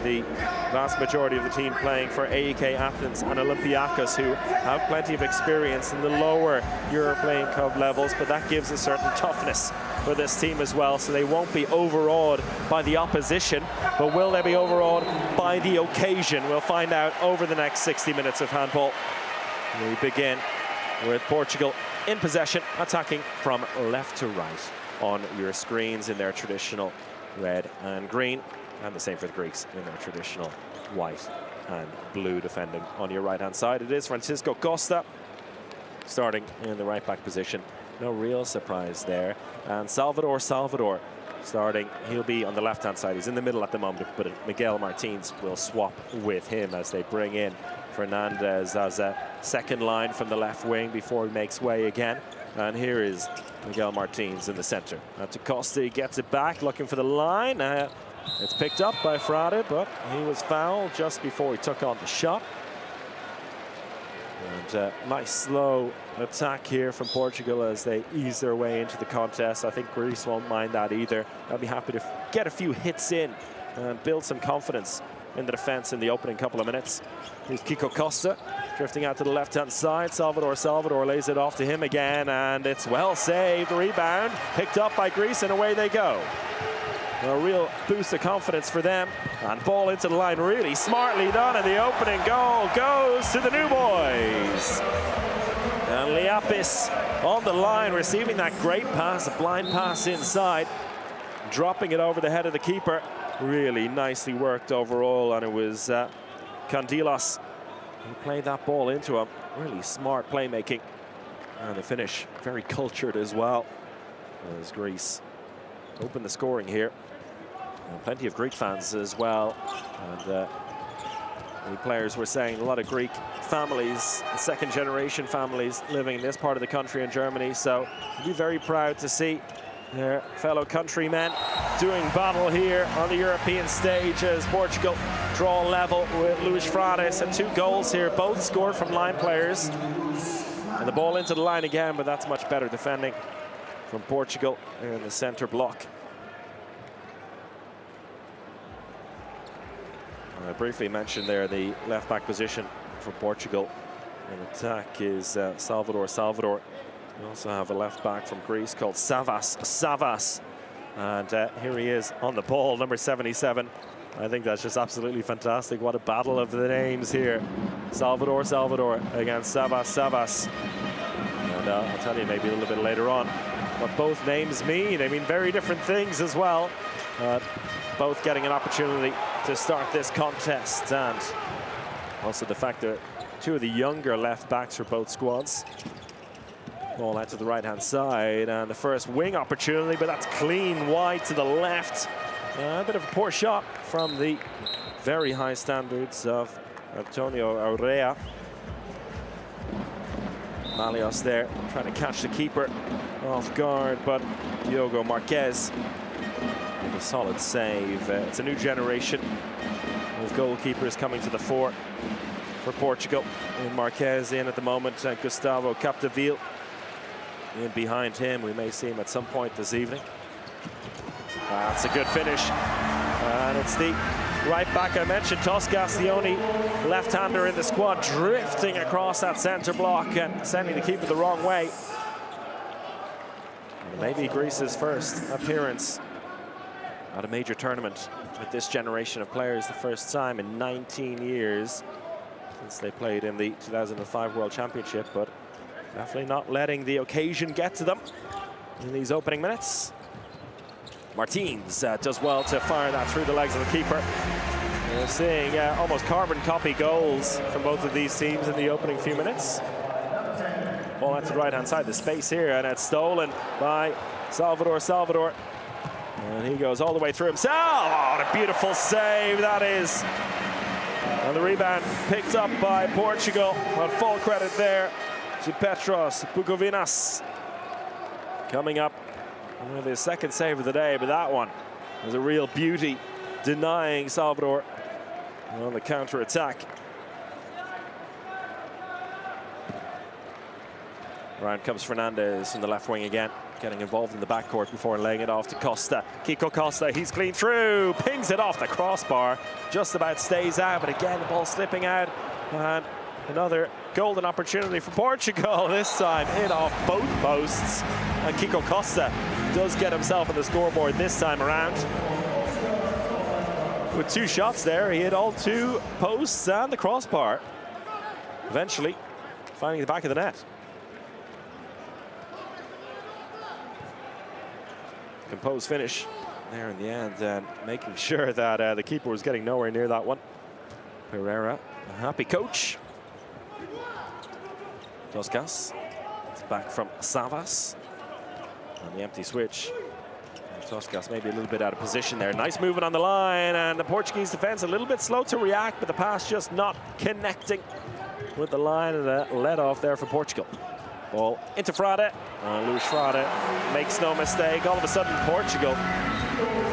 the vast majority of the team playing for AEK Athens and Olympiacos, who have plenty of experience in the lower European Cup levels, but that gives a certain toughness for this team as well, so they won't be overawed by the opposition, but will they be overawed by the occasion? We'll find out over the next 60 minutes of handball. We begin with Portugal in possession, attacking from left to right on your screens in their traditional red and green, and the same for the Greeks in their traditional white and blue, defending on your right-hand side. It is Francisco Costa starting in the right-back position. No real surprise there. And Salvador starting. He'll be on the left-hand side. He's in the middle at the moment, but Miguel Martins will swap with him as they bring in Fernandez as a second line from the left wing before he makes way again. And here is Miguel Martins in the center. Now to Costa, he gets it back, looking for the line. It's picked up by Frade, but he was fouled just before he took on the shot. And nice slow attack here from Portugal as they ease their way into the contest. I think Greece won't mind that either. They'll be happy to get a few hits in and build some confidence in the defense in the opening couple of minutes. Here's Kiko Costa drifting out to the left-hand side. Salvador lays it off to him again, and it's well saved. Rebound picked up by Greece, and away they go. A real boost of confidence for them, and ball into the line, really smartly done, and the opening goal goes to the new boys. And Liapis on the line, receiving that great pass, a blind pass inside, dropping it over the head of the keeper. Really nicely worked overall, and it was Kandilas who played that ball into him. Really smart playmaking, and the finish very cultured as well, as Greece open the scoring here. And plenty of Greek fans as well, and the players were saying a lot of Greek families, second-generation families living in this part of the country in Germany, so they'll be very proud to see their fellow countrymen doing battle here on the European stage as Portugal draw level with Luis Frades. And 2 goals here, both scored from line players. And the ball into the line again, but that's much better defending from Portugal in the center block. I briefly mentioned there the left-back position for Portugal. In attack is Salvador. We also have a left-back from Greece called Savas. And here he is on the ball, number 77. I think that's just absolutely fantastic. What a battle of the names here. Salvador against Savas. And I'll tell you maybe a little bit later on what both names mean. They mean very different things as well. Both getting an opportunity to start this contest, and also the fact that 2 of the younger left backs for both squads. Ball out to the right-hand side, and the first wing opportunity, but that's clean wide to the left. A bit of a poor shot from the very high standards of Antonio Aurea. Malios there trying to catch the keeper off guard, but Diogo Marquez with a solid save. It's a new generation of goalkeepers coming to the fore for Portugal. And Marquez in at the moment, Gustavo Capdeville in behind him. We may see him at some point this evening. That's a good finish. And it's the right back I mentioned, Toscas, the only left-hander in the squad, drifting across that center block and sending the keeper the wrong way. And maybe Greece's first appearance at a major tournament with this generation of players, the first time in 19 years since they played in the 2005 World Championship, but definitely not letting the occasion get to them in these opening minutes. Martins does well to fire that through the legs of the keeper. We're seeing almost carbon copy goals from both of these teams in the opening few minutes. Ball out to the right-hand side, the space here, and it's stolen by Salvador. And he goes all the way through himself. Oh, what a beautiful save that is. And the rebound picked up by Portugal. But full credit there to Petros Bukovinas. Coming up with his second save of the day, but that one was a real beauty, denying Salvador on the counter-attack. Around comes Fernandez from the left wing again. getting involved in the backcourt before laying it off to Costa. Kiko Costa, he's clean through, pings it off the crossbar, just about stays out, but again the ball slipping out, and another golden opportunity for Portugal, this time in off both posts, and Kiko Costa does get himself on the scoreboard this time around. With 2 shots there, he hit all 2 posts and the crossbar, eventually finding the back of the net. Composed finish there in the end, and making sure that the keeper was getting nowhere near that one. Pereira, a happy coach. Toscas, it's back from Savas on the empty switch. And Toscas maybe a little bit out of position there. Nice movement on the line, and the Portuguese defense a little bit slow to react, but the pass just not connecting with the line, and a let off there for Portugal. Ball into Frade. Luis Frade makes no mistake. All of a sudden, Portugal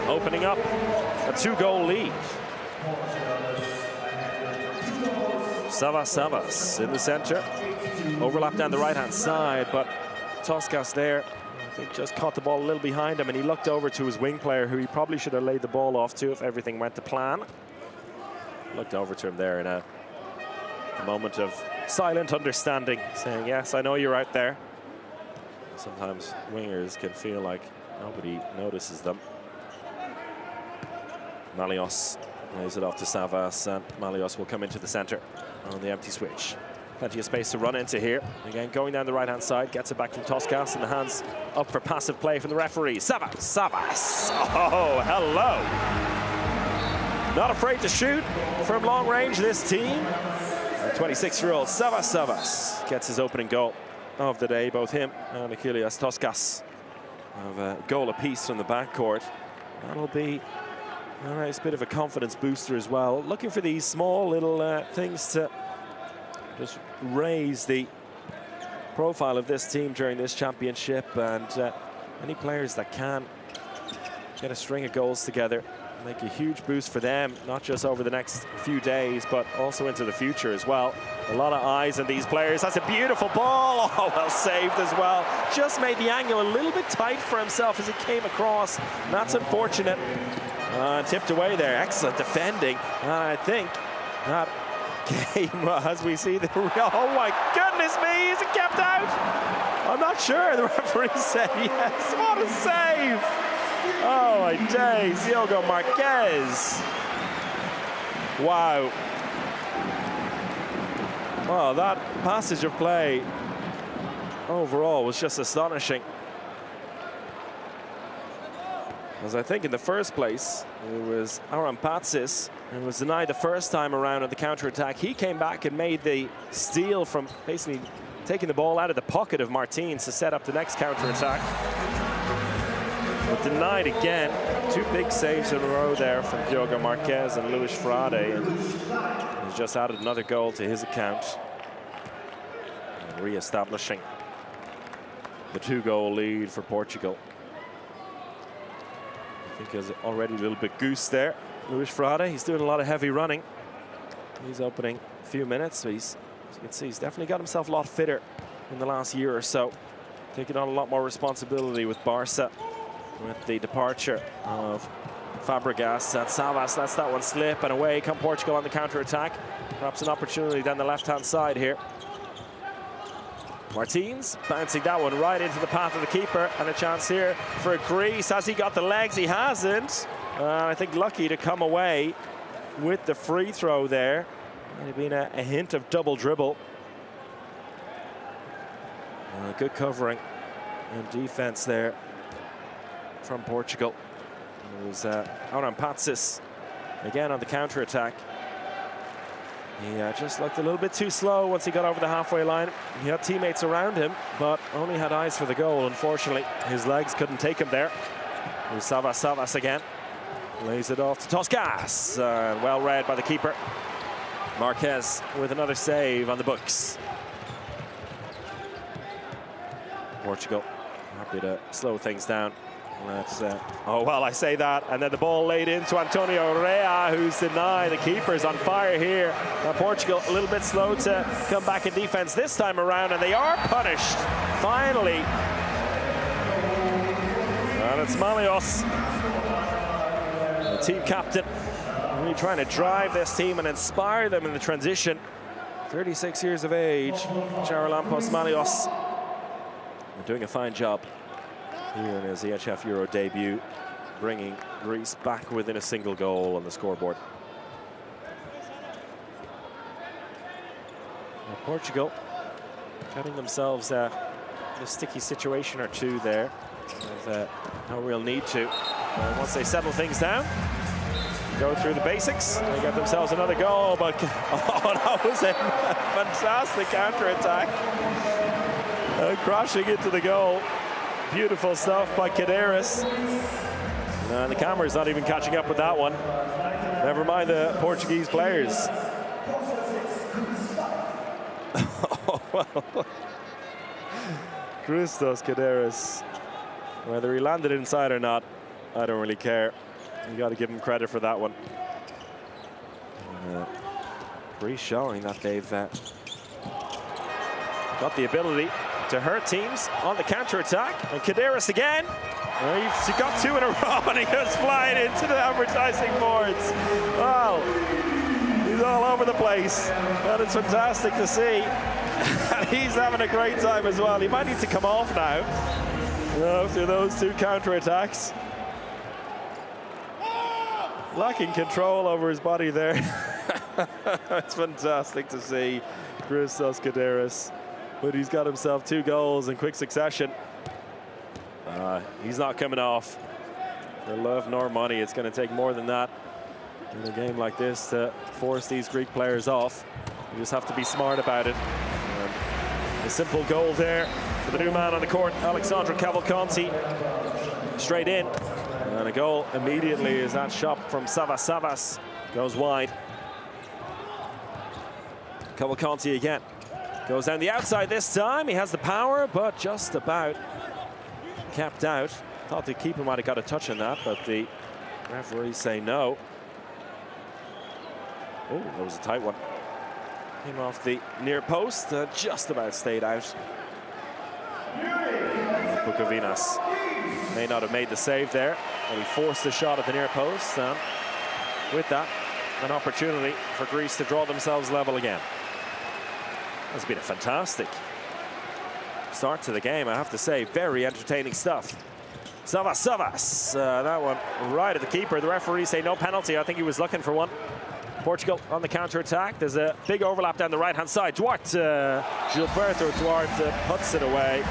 opening up a 2-goal lead. Savas in the center. Overlap down the right-hand side, but Toscas there, I think, just caught the ball a little behind him, and he looked over to his wing player, who he probably should have laid the ball off to if everything went to plan. Looked over to him there in a moment of silent understanding, saying, yes, I know you're out there. Sometimes wingers can feel like nobody notices them. Malios lays it off to Savas, and Malios will come into the center on the empty switch. Plenty of space to run into here. Again, going down the right-hand side, gets it back from Toscas, and the hands up for passive play from the referee. Savas. Oh, hello. Not afraid to shoot from long range, this team. 26-year-old Savas gets his opening goal of the day. Both him and Achilles Toscas have a goal apiece from the backcourt. That'll be a nice bit of a confidence booster as well. Looking for these small little things to just raise the profile of this team during this championship, and any players that can get a string of goals together make a huge boost for them, not just over the next few days, but also into the future as well. A lot of eyes on these players. That's a beautiful ball. Oh, well saved as well. Just made the angle a little bit tight for himself as it came across. That's unfortunate. Tipped away there. Excellent defending. I think that game, as we see the... Oh my goodness me, is it kept out? I'm not sure. The referee said yes. What a save! Oh my days, Diogo Marquez. Wow. Well, that passage of play overall was just astonishing. As I think in the first place, it was Aaron Patsis who was denied the first time around on the counter-attack. He came back and made the steal from basically taking the ball out of the pocket of Martins to set up the next counter-attack. But denied again. 2 big saves in a row there from Diogo Marquez and Luis Frade, and he's just added another goal to his account, re-establishing the 2-goal lead for Portugal. I think he's already a little bit goose there. Luis Frade, he's doing a lot of heavy running. He's opening a few minutes, so as you can see, he's definitely got himself a lot fitter in the last year or so, taking on a lot more responsibility with Barca. With the departure of Fabregas and Savas, that's that one slip, and away come Portugal on the counter-attack. Perhaps an opportunity down the left-hand side here. Martins bouncing that one right into the path of the keeper, and a chance here for Greece. Has he got the legs? He hasn't. I think lucky to come away with the free throw there. Might have been a hint of double dribble. Good covering and defense there from Portugal. It was Aaron Patsis again on the counter-attack. He just looked a little bit too slow once he got over the halfway line. He had teammates around him, but only had eyes for the goal. Unfortunately, his legs couldn't take him there. It was Savas again. Lays it off to Toscas. Well read by the keeper. Marquez with another save on the books. Portugal happy to slow things down. Oh, well, I say that, and then the ball laid into Antonio Rea, who's denied. The keeper's on fire here. Portugal a little bit slow to come back in defense this time around, and they are punished. Finally, And it's Malios, the team captain, really trying to drive this team and inspire them in the transition. 36 years of age, Charalampos Malios, doing a fine job here in his EHF Euro debut, bringing Greece back within a single goal on the scoreboard. Now Portugal getting themselves in a sticky situation or two there, with no real need to. Once they settle things down, go through the basics, they get themselves another goal, but oh, that was a fantastic counter-attack. Crashing into the goal. Beautiful stuff by Cadeiras. And the camera's not even catching up with that one. Never mind the Portuguese players. Oh, well. Christos Cadeiras. Whether he landed inside or not, I don't really care. You got to give him credit for that one. Greece showing that they've got the ability to hurt teams on the counter-attack. And Cadeiras again. He got two in a row and he goes flying into the advertising boards. Wow. He's all over the place. And it's fantastic to see. And he's having a great time as well. He might need to come off now after those two counter-attacks. Lacking control over his body there. It's fantastic to see Christos Cadeiras. But he's got himself 2 goals in quick succession. He's not coming off. For love nor money, it's going to take more than that in a game like this to force these Greek players off. You just have to be smart about it. A simple goal there for the new man on the court, Alexandru Cavalcanti. Straight in. And a goal immediately as that shot from Savas goes wide. Cavalcanti again. Goes down the outside this time. He has the power, but just about kept out. Thought the keeper might have got a touch on that, but the referees say no. Oh, that was a tight one. Came off the near post, just about stayed out. Bukovinas may not have made the save there, but he forced the shot at the near post. And with that, an opportunity for Greece to draw themselves level again. It's been a fantastic start to the game, I have to say. Very entertaining stuff. Savas, that one right at the keeper. The referees say no penalty. I think he was looking for one. Portugal on the counter-attack. There's a big overlap down the right-hand side. Duarte, Gilberto Duarte puts it away.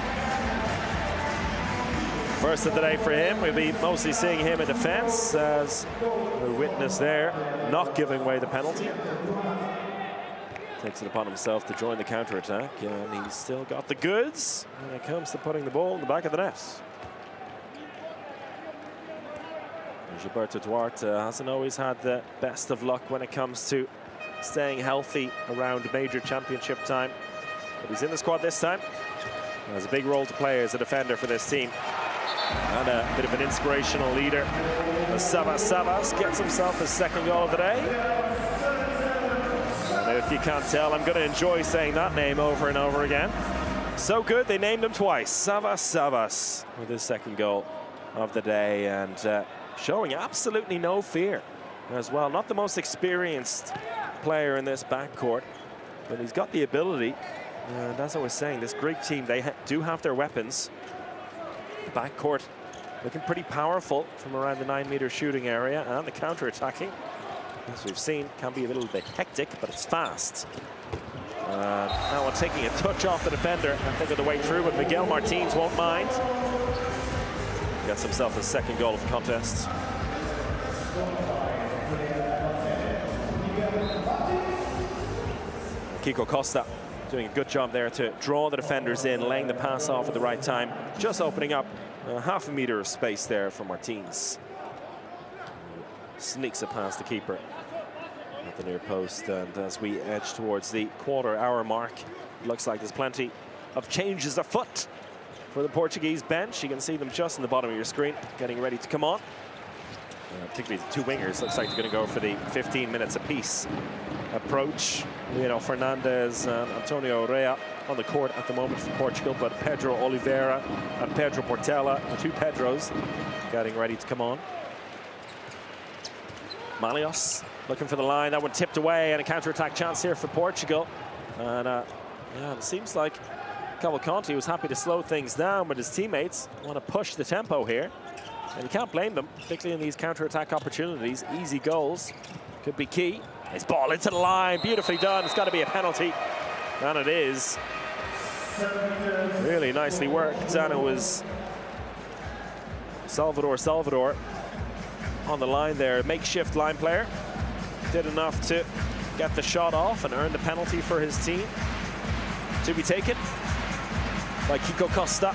First of the day for him. We'll be mostly seeing him in defense as the witness there, not giving away the penalty. Takes it upon himself to join the counter-attack, and he's still got the goods when it comes to putting the ball in the back of the net. Gilberto Duarte hasn't always had the best of luck when it comes to staying healthy around major championship time, but he's in the squad this time. He has a big role to play as a defender for this team, and a bit of an inspirational leader. Savas gets himself his 2nd goal of the day. If you can't tell, I'm going to enjoy saying that name over and over again. So good, they named him twice. Savas with his 2nd goal of the day, and showing absolutely no fear as well. Not the most experienced player in this backcourt, but he's got the ability. And as I was saying, this Greek team, they do have their weapons. The backcourt looking pretty powerful from around the 9-meter shooting area, and the counter-attacking, as we've seen, can be a little bit hectic, but it's fast. Now one taking a touch off the defender, I think of the way through, but Miguel Martins won't mind. Gets himself his 2nd goal of the contest. Kiko Costa doing a good job there to draw the defenders in, laying the pass off at the right time, just opening up half a meter of space there for Martins. Sneaks it past the keeper at the near post, and as we edge towards the quarter-hour mark, it looks like there's plenty of changes afoot for the Portuguese bench. You can see them just in the bottom of your screen, getting ready to come on. Particularly the 2 wingers, looks like they're going to go for the 15 minutes apiece approach. Leonel Fernandes and Antonio Rea on the court at the moment for Portugal, but Pedro Oliveira and Pedro Portela, the 2 Pedros, getting ready to come on. Malios looking for the line. That one tipped away, and a counter-attack chance here for Portugal. And yeah, it seems like Cavalcanti was happy to slow things down, but his teammates want to push the tempo here. And you can't blame them, particularly in these counter-attack opportunities. Easy goals could be key. His ball into the line, beautifully done. It's got to be a penalty, and it is. Really nicely worked. And it was Salvador on the line there. Makeshift line player. Did enough to get the shot off and earn the penalty for his team. To be taken by Kiko Costa.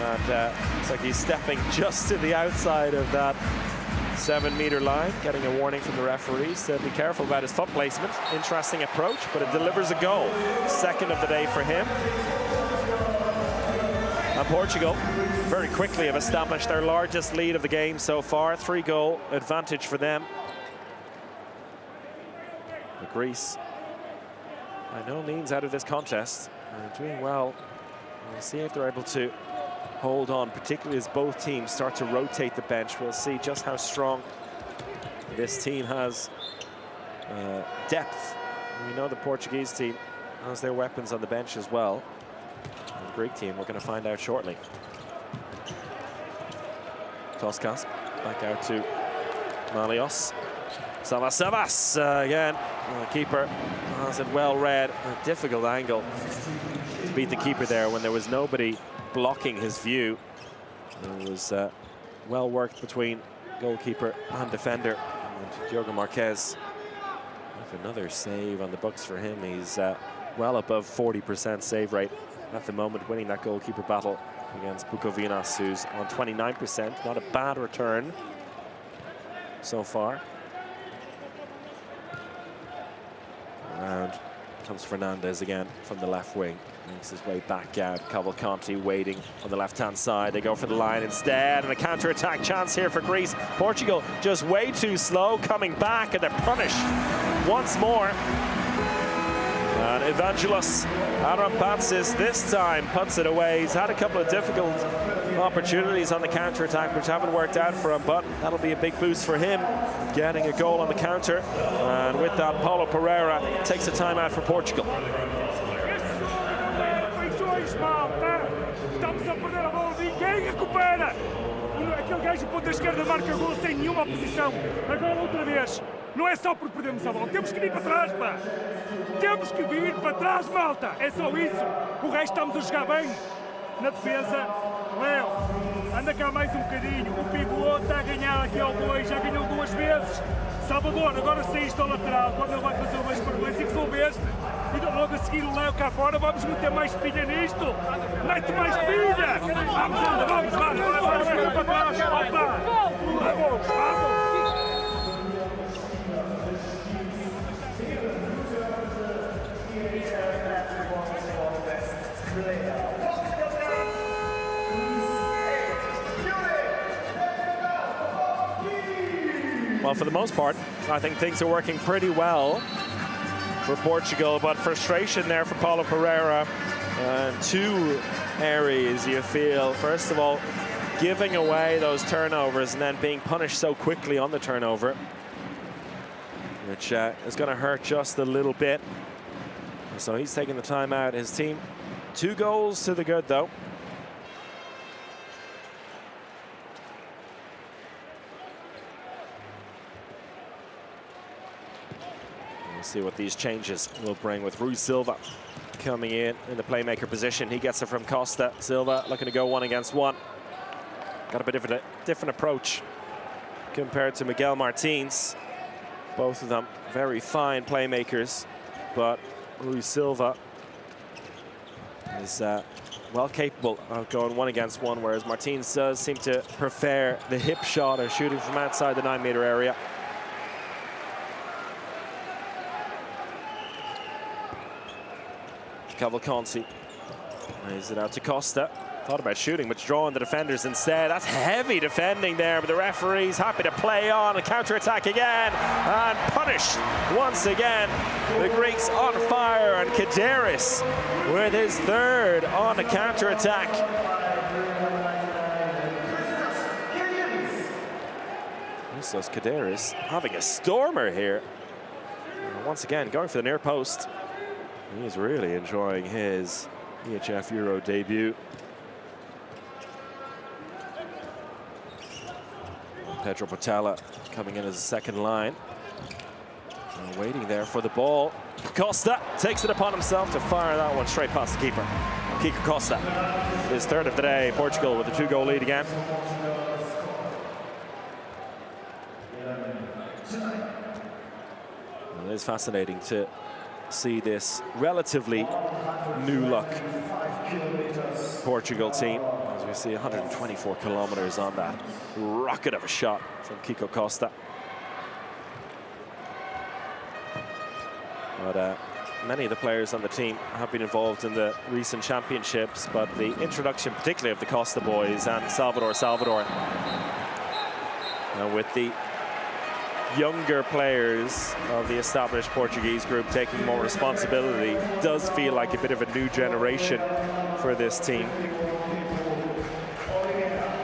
And looks like he's stepping just to the outside of that 7-meter line, getting a warning from the referees to be careful about his foot placement. Interesting approach, but it delivers a goal. Second of the day for him. And Portugal very quickly have established their largest lead of the game so far. 3-goal advantage for them. But Greece, by no means out of this contest. They're doing well. We'll see if they're able to hold on, particularly as both teams start to rotate the bench. We'll see just how strong this team has depth. We know the Portuguese team has their weapons on the bench as well. And the Greek team, we're going to find out shortly. Toscas back out to Malios. Savas again. The keeper has it well read. A difficult angle to beat the keeper there when there was nobody blocking his view. It was well worked between goalkeeper and defender. And Diogo Marquez with another save on the books for him. He's well above 40% save rate at the moment, winning that goalkeeper battle against Bukovinas, who's on 29%. Not a bad return so far. Around comes Fernandez again from the left wing. Makes his way back out. Cavalcanti waiting on the left-hand side. They go for the line instead, and a counter-attack chance here for Greece. Portugal just way too slow, coming back, and they're punished once more. And Evangelos Arampatsis this time puts it away. He's had a couple of difficult opportunities on the counter-attack which haven't worked out for him, but that'll be a big boost for him, getting a goal on the counter. And with that, Paulo Pereira takes a timeout for Portugal. Estamos a perder a bola, ninguém recupera. Aquele gajo ponta esquerda marca gol sem nenhuma oposição. Agora outra vez. Não é só porque perdemos a bola, temos que vir para trás, pá. Temos que vir para trás, malta. É só isso. O resto estamos a jogar bem. Na defesa, Léo, anda cá mais um bocadinho. O pivô está a ganhar aqui ao 2, já ganhou 2 vezes. Salvador, agora saíste ao lateral, quando ele vai fazer o 2 para 2 e resolveste. E logo a seguir o Léo cá fora, vamos meter mais pilha nisto. Mete mais pilha. Vamos, anda, vamos para trás. Opa. Vamos, vamos. Well, for the most part, I think things are working pretty well for Portugal, but frustration there for Paulo Pereira. Two areas you feel, first of all, giving away those turnovers and then being punished so quickly on the turnover, which is going to hurt just a little bit. So he's taking the time out. His team, 2 goals to the good, though. See what these changes will bring with Rui Silva coming in the playmaker position. He gets it from Costa. Silva looking to go 1-against-1. Got a bit of a different approach compared to Miguel Martins. Both of them very fine playmakers, but Rui Silva is well capable of going 1-against-1, whereas Martins does seem to prefer the hip shot or shooting from outside the 9-meter area. Cavalcanti lays it out to Costa. Thought about shooting, but drawing the defenders instead. That's heavy defending there, but the referee's happy to play on. A counter-attack again, and punished once again. The Greeks on fire, and Kaderis with his 3rd on the counter-attack. Christos Kaderis having a stormer here. And once again, going for the near post. He's really enjoying his EHF Euro debut. Pedro Portela coming in as a second line. And waiting there for the ball. Costa takes it upon himself to fire that one straight past the keeper. Kiko Costa, his third of the day. Portugal with a 2-goal lead again. It is fascinating to see this relatively new look Portugal team. As we see 124 kilometers on that rocket of a shot from Kiko Costa. But many of the players on the team have been involved in the recent championships, but the introduction particularly of the Costa boys and Salvador. With the younger players of the established Portuguese group taking more responsibility, does feel like a bit of a new generation for this team.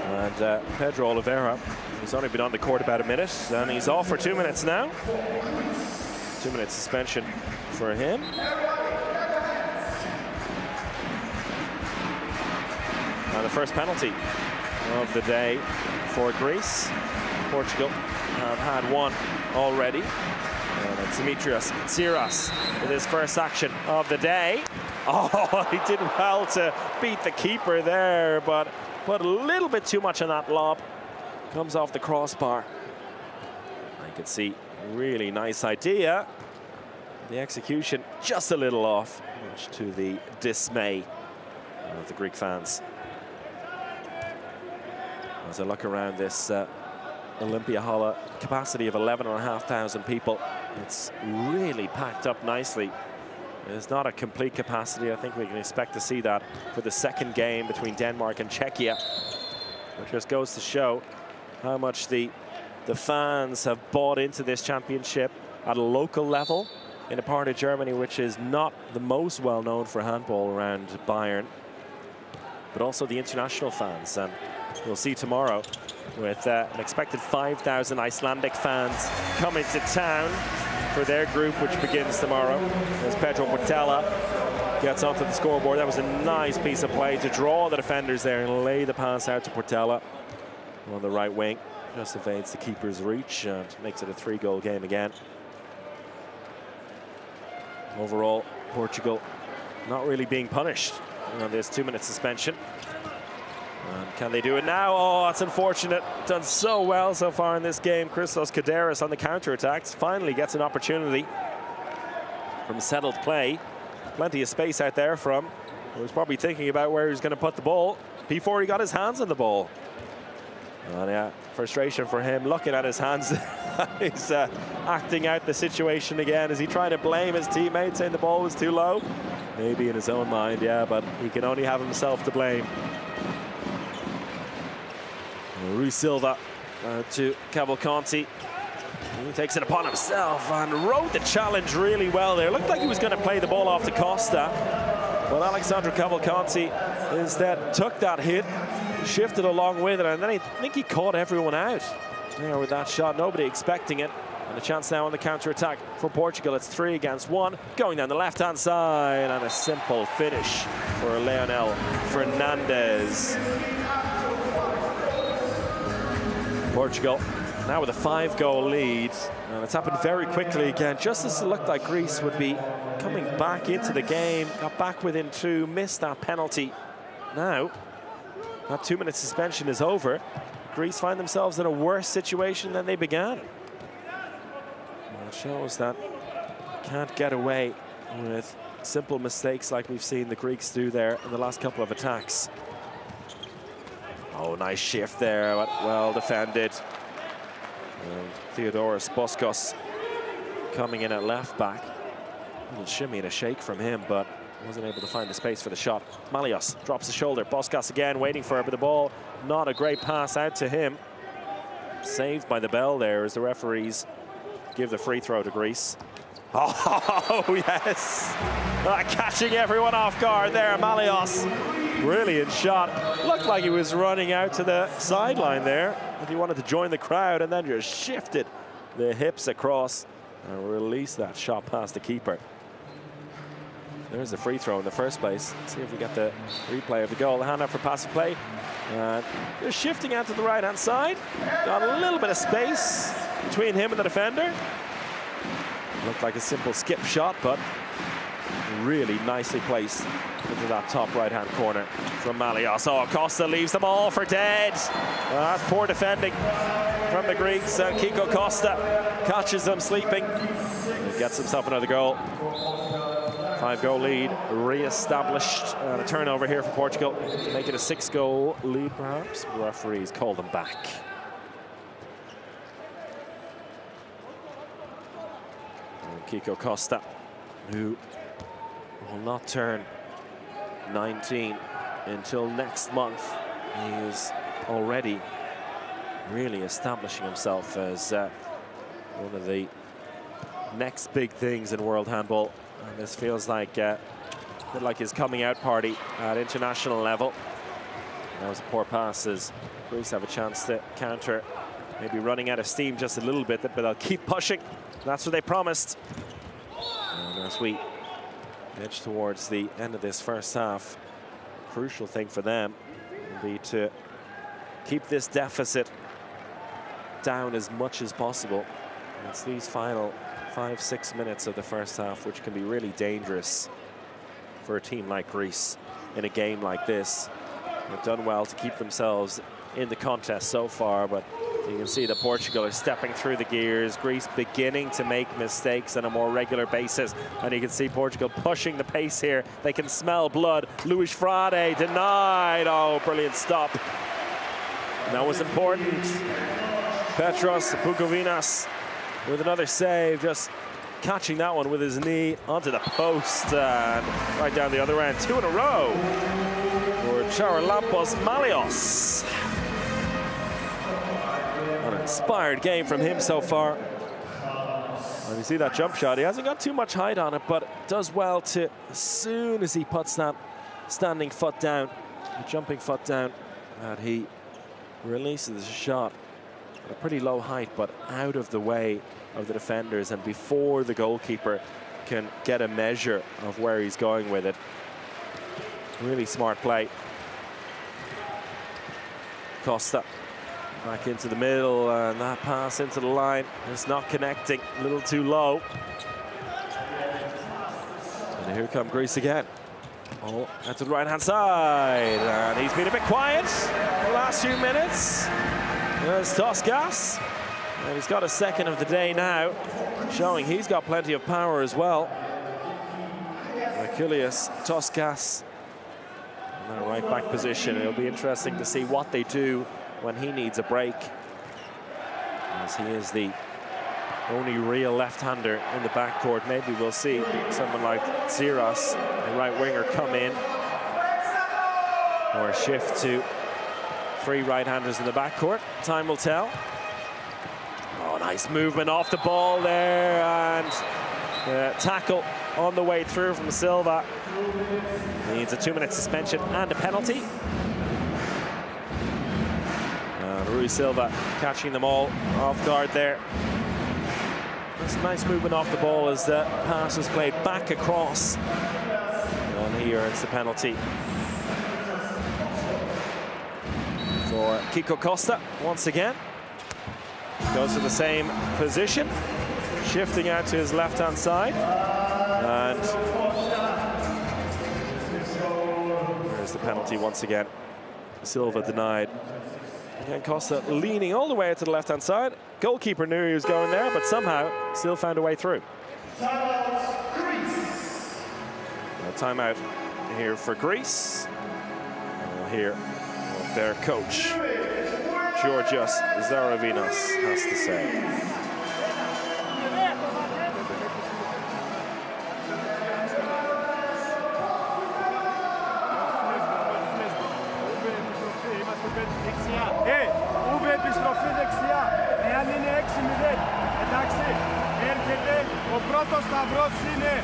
And Pedro Oliveira, he's only been on the court about a minute, and he's off for 2 minutes now. 2-minute suspension for him. And the first penalty of the day for Greece. Portugal have had one already. And it's Dimitrios Tsiras with his first action of the day. Oh, he did well to beat the keeper there, but put a little bit too much on that lob. Comes off the crossbar. You can see, really nice idea. The execution just a little off, much to the dismay of the Greek fans. As I look around this Olympia Hall, capacity of 11,500 people, it's really packed up nicely. It's not a complete capacity. I think we can expect to see that for the second game between Denmark and Czechia, which just goes to show how much the fans have bought into this championship at a local level in a part of Germany which is not the most well known for handball around Bayern, but also the international fans. And we'll see tomorrow with an expected 5,000 Icelandic fans coming to town for their group, which begins tomorrow, as Pedro Portela gets onto the scoreboard. That was a nice piece of play to draw the defenders there and lay the pass out to Portela on the right wing. Just evades the keeper's reach and makes it a 3-goal game again. Overall, Portugal not really being punished on this 2-minute suspension. And can they do it now? Oh, that's unfortunate. Done so well so far in this game. Christos Kaderis on the counter-attacks finally gets an opportunity from settled play. Plenty of space out there from. He was probably thinking about where he was going to put the ball before he got his hands on the ball. And yeah, frustration for him looking at his hands. He's acting out the situation again. Is he trying to blame his teammates, saying the ball was too low? Maybe in his own mind, yeah, but he can only have himself to blame. Rui Silva to Cavalcanti. He takes it upon himself and rode the challenge really well there. Looked like he was going to play the ball off to Costa, but Alexandru Cavalcanti instead took that hit, shifted along with it, and then I think he caught everyone out there with that shot. Nobody expecting it. And a chance now on the counter-attack for Portugal. It's 3 against 1. Going down the left-hand side, and a simple finish for Leonel Fernandez. Portugal now with a 5-goal lead, and it's happened very quickly again, just as it looked like Greece would be coming back into the game. Got back within 2, missed that penalty. Now that 2-minute suspension is over. Greece find themselves in a worse situation than they began. Well, it shows that you can't get away with simple mistakes like we've seen the Greeks do there in the last couple of attacks. Oh, nice shift there, but well defended. And Theodoros Boskos coming in at left back. A little shimmy and a shake from him, but wasn't able to find the space for the shot. Malios drops the shoulder. Boskos again waiting for it, but the ball, not a great pass out to him. Saved by the bell there as the referees give the free throw to Greece. Oh, yes. Catching everyone off guard there, Malios. Brilliant shot. Looked like he was running out to the sideline there. if he wanted to join the crowd, and then just shifted the hips across and released that shot past the keeper. There's the free throw in the first place. Let's see if we get the replay of the goal. The handout for passive play. Just shifting out to the right-hand side. Got a little bit of space between him and the defender. Looked like a simple skip shot, but really nicely placed into that top right-hand corner from Malios. Oh, Costa leaves them all for dead. That's poor defending from the Greeks. And Kiko Costa catches them sleeping. He gets himself another goal. 5-goal lead re-established. A turnover here for Portugal to make it a 6-goal lead, perhaps. The referees call them back. And Kiko Costa, who will not turn 19 until next month. He is already really establishing himself as one of the next big things in world handball. And this feels like a bit like his coming out party at international level. That was a poor pass as Greece have a chance to counter. Maybe running out of steam just a little bit, but they'll keep pushing. That's what they promised. And as we edge towards the end of this first half, a crucial thing for them will be to keep this deficit down as much as possible. And it's these final 5-6 minutes of the first half which can be really dangerous for a team like Greece in a game like this. They've done well to keep themselves in the contest so far, but you can see that Portugal are stepping through the gears. Greece beginning to make mistakes on a more regular basis, and you can see Portugal pushing the pace here. They can smell blood. Luis Frade denied. Oh, brilliant stop. That was important. Petros Pugovinas with another save, just catching that one with his knee onto the post and right down the other end. 2 in a row for Charalampos Malios. An inspired game from him so far. And you see that jump shot, he hasn't got too much height on it, but does well to, as soon as he puts that standing foot down, the jumping foot down, that he releases the shot at a pretty low height, but out of the way of the defenders and before the goalkeeper can get a measure of where he's going with it. Really smart play. Costa back into the middle, and that pass into the line is not connecting, a little too low. And here come Greece again. Oh, out to the right-hand side, and he's been a bit quiet the last few minutes. There's Toscas, and he's got a second of the day now, showing he's got plenty of power as well. Achilles Toscas in that right-back position. It'll be interesting to see what they do when he needs a break, as he is the only real left-hander in the backcourt. Maybe we'll see someone like Tsiras, the right winger, come in, or a shift to 3 right-handers in the backcourt. Time will tell. Oh, nice movement off the ball there, and tackle on the way through from Silva. Needs a 2-minute suspension and a penalty. Rui Silva catching them all off guard there. That's a nice movement off the ball as the pass is played back across, and he earns the penalty. For Kiko Costa once again. Goes to the same position, shifting out to his left-hand side. And there's the penalty once again. Silva denied. Again, Costa leaning all the way out to the left-hand side. Goalkeeper knew he was going there, but somehow still found a way through. Timeout here for Greece. We'll hear what their coach, Georgios Zaravinos, has to say. Επιστροφή δεξιά. Εάν είναι 6-0, εντάξει, έρχεται ο πρώτος σταυρός, είναι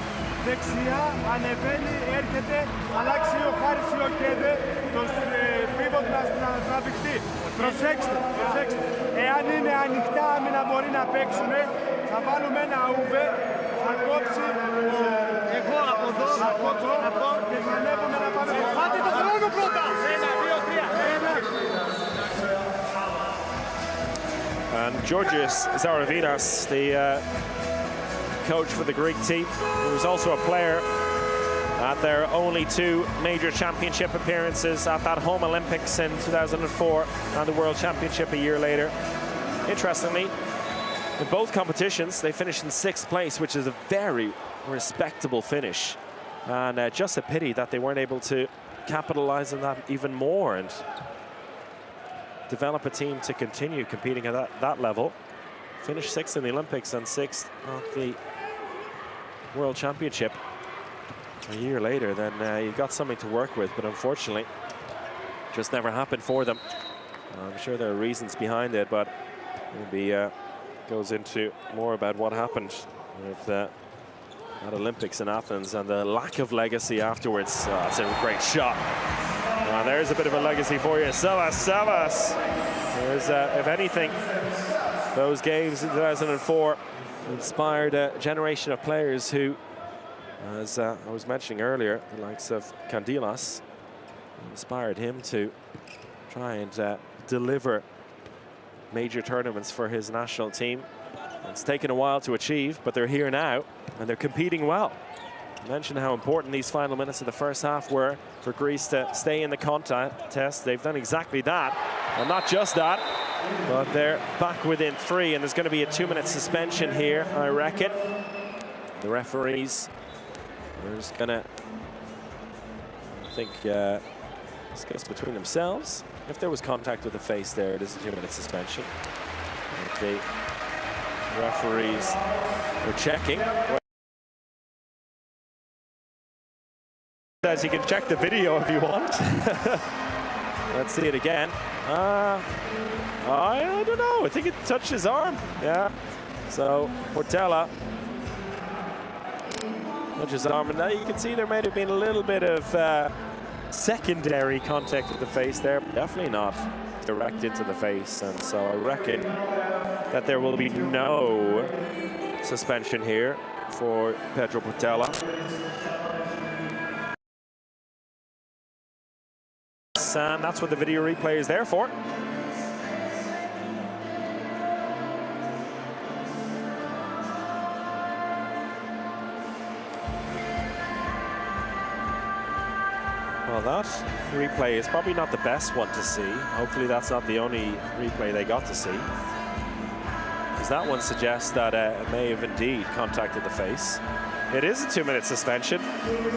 δεξιά, ανεβαίνει, έρχεται, αλλάξει ο Χάρης Ιωκέδε, τον πίβοτ να τραβηχτεί. Προσέξτε, προσέξτε. Εάν είναι ανοιχτά άμυνα μπορεί να παίξουν, θα βάλουμε ένα ούβε, θα κόψει εγώ από εδώ και θα ανέβουμε να πάμε. Πάτε το χρόνο πρώτα! 1, 2, 3. And Georgios Zaravinas, the coach for the Greek team, who was also a player at their only 2 major championship appearances at that home Olympics in 2004 and the World Championship a year later. Interestingly, in both competitions, they finished in 6th place, which is a very respectable finish. And just a pity that they weren't able to capitalize on that even more and develop a team to continue competing at that level. Finished 6th in the Olympics and 6th at the World Championship. A year later, then you've got something to work with, but unfortunately, just never happened for them. I'm sure there are reasons behind it, but maybe goes into more about what happened with that Olympics in Athens and the lack of legacy afterwards. That's a great shot. There's a bit of a legacy for you. Savas. There's, if anything, those games in 2004 inspired a generation of players who, as I was mentioning earlier, the likes of Kandilas, inspired him to try and deliver major tournaments for his national team. It's taken a while to achieve, but they're here now, and they're competing well. I mentioned how important these final minutes of the first half were for Greece to stay in the contest. They've done exactly that, and not just that, but they're back within 3, and there's going to be a 2-minute suspension here, I reckon. The referees are just going to, I think, discuss between themselves. If there was contact with the face there, it is a 2-minute suspension. If the referees are checking. Says you can check the video if you want. Let's see it again. I don't know. I think it touched his arm. Yeah. So Portela touched his arm, and now you can see there may have been a little bit of secondary contact with the face there. Definitely not direct into the face, and so I reckon that there will be no suspension here for Pedro Portela. And that's what the video replay is there for. Well, that replay is probably not the best one to see. Hopefully that's not the only replay they got to see, because that one suggests that it may have indeed contacted the face. It is a 2-minute suspension,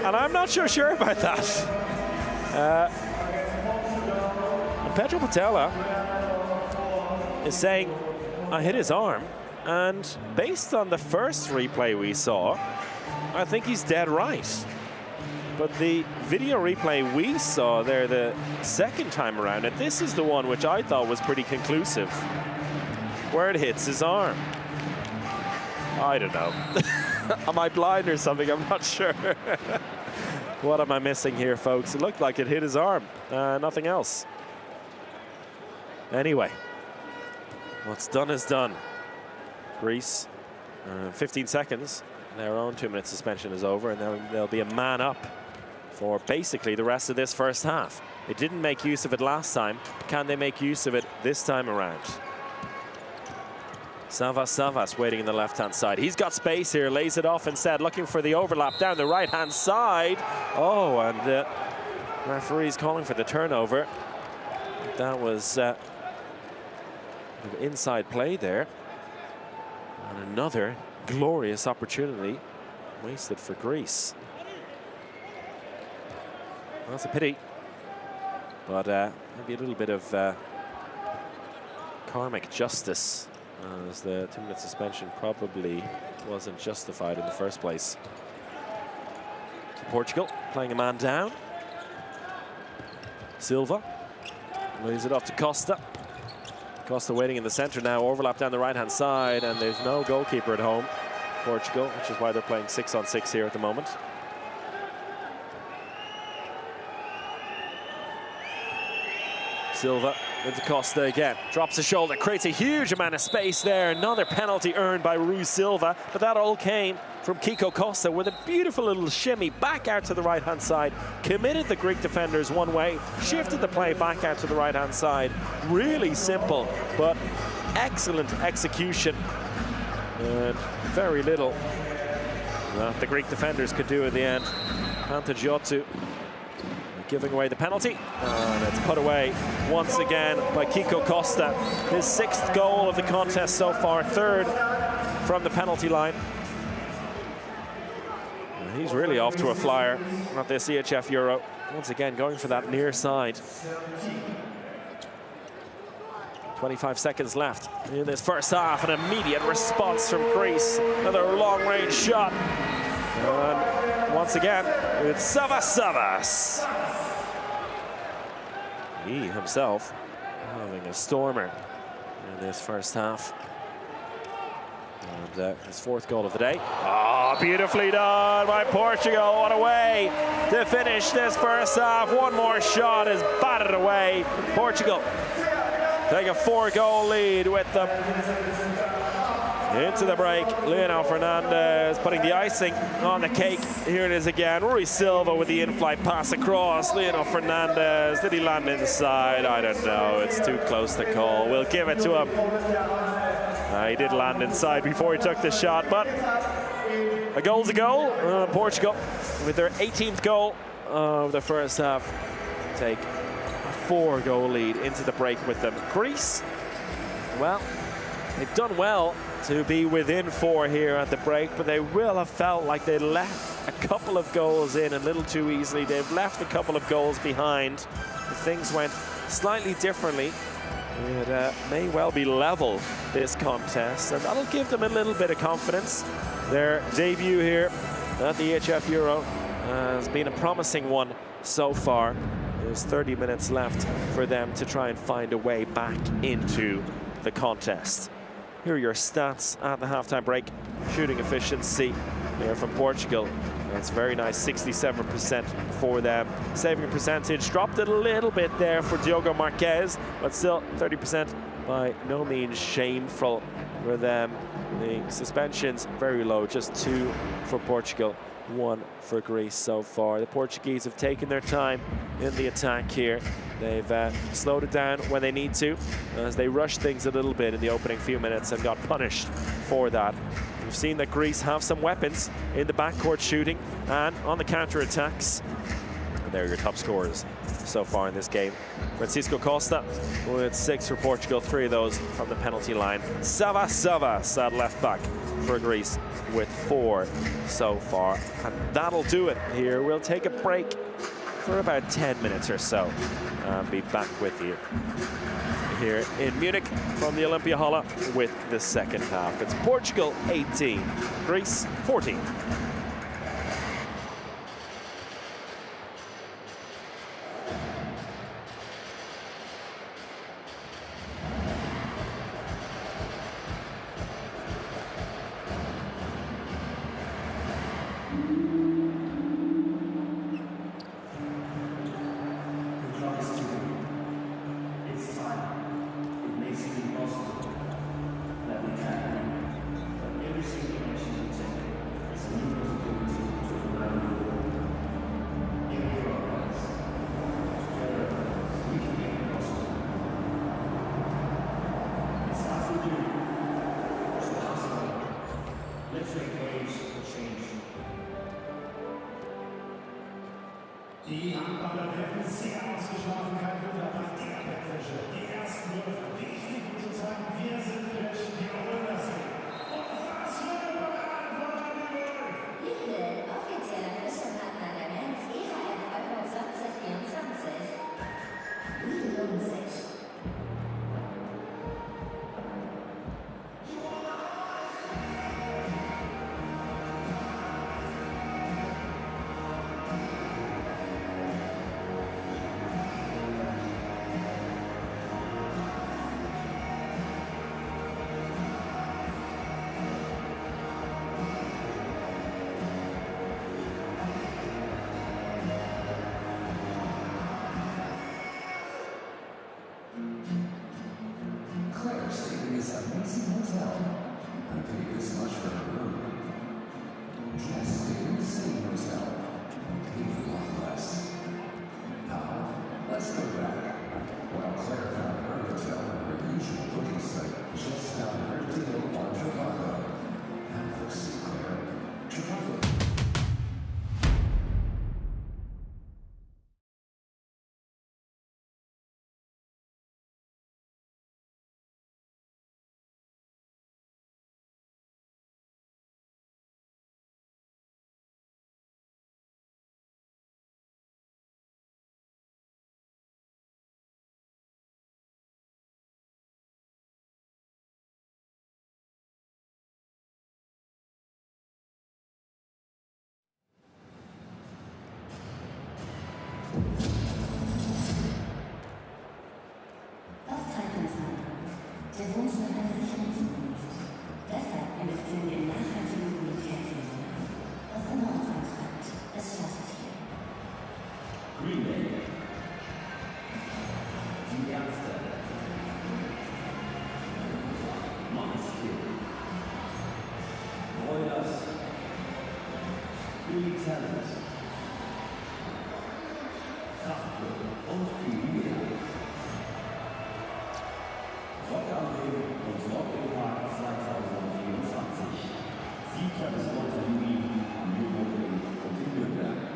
and I'm not so sure about that. Pedro Portela is saying, I hit his arm, and based on the first replay we saw, I think he's dead right. But the video replay we saw there the second time around, and this is the one which I thought was pretty conclusive, where it hits his arm. I don't know. Am I blind or something? I'm not sure. What am I missing here, folks? It looked like it hit his arm, nothing else. Anyway, what's done is done. Greece, 15 seconds, their own 2-minute suspension is over, and then there'll be a man up for basically the rest of this first half. They didn't make use of it last time. Can they make use of it this time around? Savas waiting in the left-hand side. He's got space here, lays it off instead, looking for the overlap down the right-hand side. Oh, and the referee's calling for the turnover. That was inside play there. And another glorious opportunity wasted for Greece. That's a pity. But maybe a little bit of karmic justice, as the 2-minute suspension probably wasn't justified in the first place. Portugal playing a man down. Silva lays it off to Costa. Costa waiting in the center now, overlap down the right-hand side, and there's no goalkeeper at home. Portugal, which is why they're playing 6-on-6 here at the moment. Silva into Costa again, drops a shoulder, creates a huge amount of space there. Another penalty earned by Rui Silva, but that all came from Kiko Costa with a beautiful little shimmy back out to the right-hand side, committed the Greek defenders one way, shifted the play back out to the right-hand side. Really simple, but excellent execution. And very little that the Greek defenders could do at the end. Pantagiotto giving away the penalty, and it's put away once again by Kiko Costa. His 6th goal of the contest so far, 3rd from the penalty line. And he's really off to a flyer at this EHF Euro. Once again, going for that near side. 25 seconds left in this first half. An immediate response from Greece. Another long-range shot. And once again, it's Savas. He himself having a stormer in this first half. And his 4th goal of the day. Oh, beautifully done by Portugal. What a way to finish this first half. One more shot is batted away. Portugal take a 4-goal lead with them. Into the break, Leonel Fernandez putting the icing on the cake. Here it is again, Rui Silva with the in-flight pass across. Leonel Fernandez, did he land inside? I don't know, it's too close to call. We'll give it to him. He did land inside before he took the shot, but a goal's a goal. Portugal, with their 18th goal of the first half, take a 4-goal lead into the break with them. Greece, well, they've done well to be within 4 here at the break, but they will have felt like they left a couple of goals in a little too easily. They've left a couple of goals behind. If things went slightly differently, it may well be level, this contest, and that'll give them a little bit of confidence. Their debut here at the EHF Euro has been a promising one so far. There's 30 minutes left for them to try and find a way back into the contest. Here are your stats at the halftime break. Shooting efficiency there from Portugal. That's very nice, 67% for them. Saving percentage dropped it a little bit there for Diogo Marquez, but still 30%, by no means shameful for them. The suspensions very low, just 2 for Portugal, 1 for Greece so far. The Portuguese have taken their time in the attack here. They've slowed it down when they need to, as they rushed things a little bit in the opening few minutes and got punished for that. We've seen that Greece have some weapons in the backcourt shooting and on the counter-attacks. And there are your top scorers so far in this game. Francisco Costa with 6 for Portugal, 3 of those from the penalty line. Savas at left back for Greece with 4 so far. And that'll do it here. We'll take a break for about 10 minutes or so and be back with you here in Munich from the Olympia Halle with the second half. It's Portugal 18, Greece 14. Die Handballer werden sehr ausgeschlafen, kein Wunder, nach der Bettwäsche. Die ersten Würfe, richtig gut zu sagen, wir sind frisch, wir holen das hin. Und was für eine Parade von Daniel! Lidl, offizieller Fischerpartner der Men's EHF Euro 2024. Lidl lohnt sich. viel Talent, Kraftclub und viel mehr. Rock am Ring und Rock im Park 2024. 7. bis 9. Juli am Nürburgring und in Nürnberg.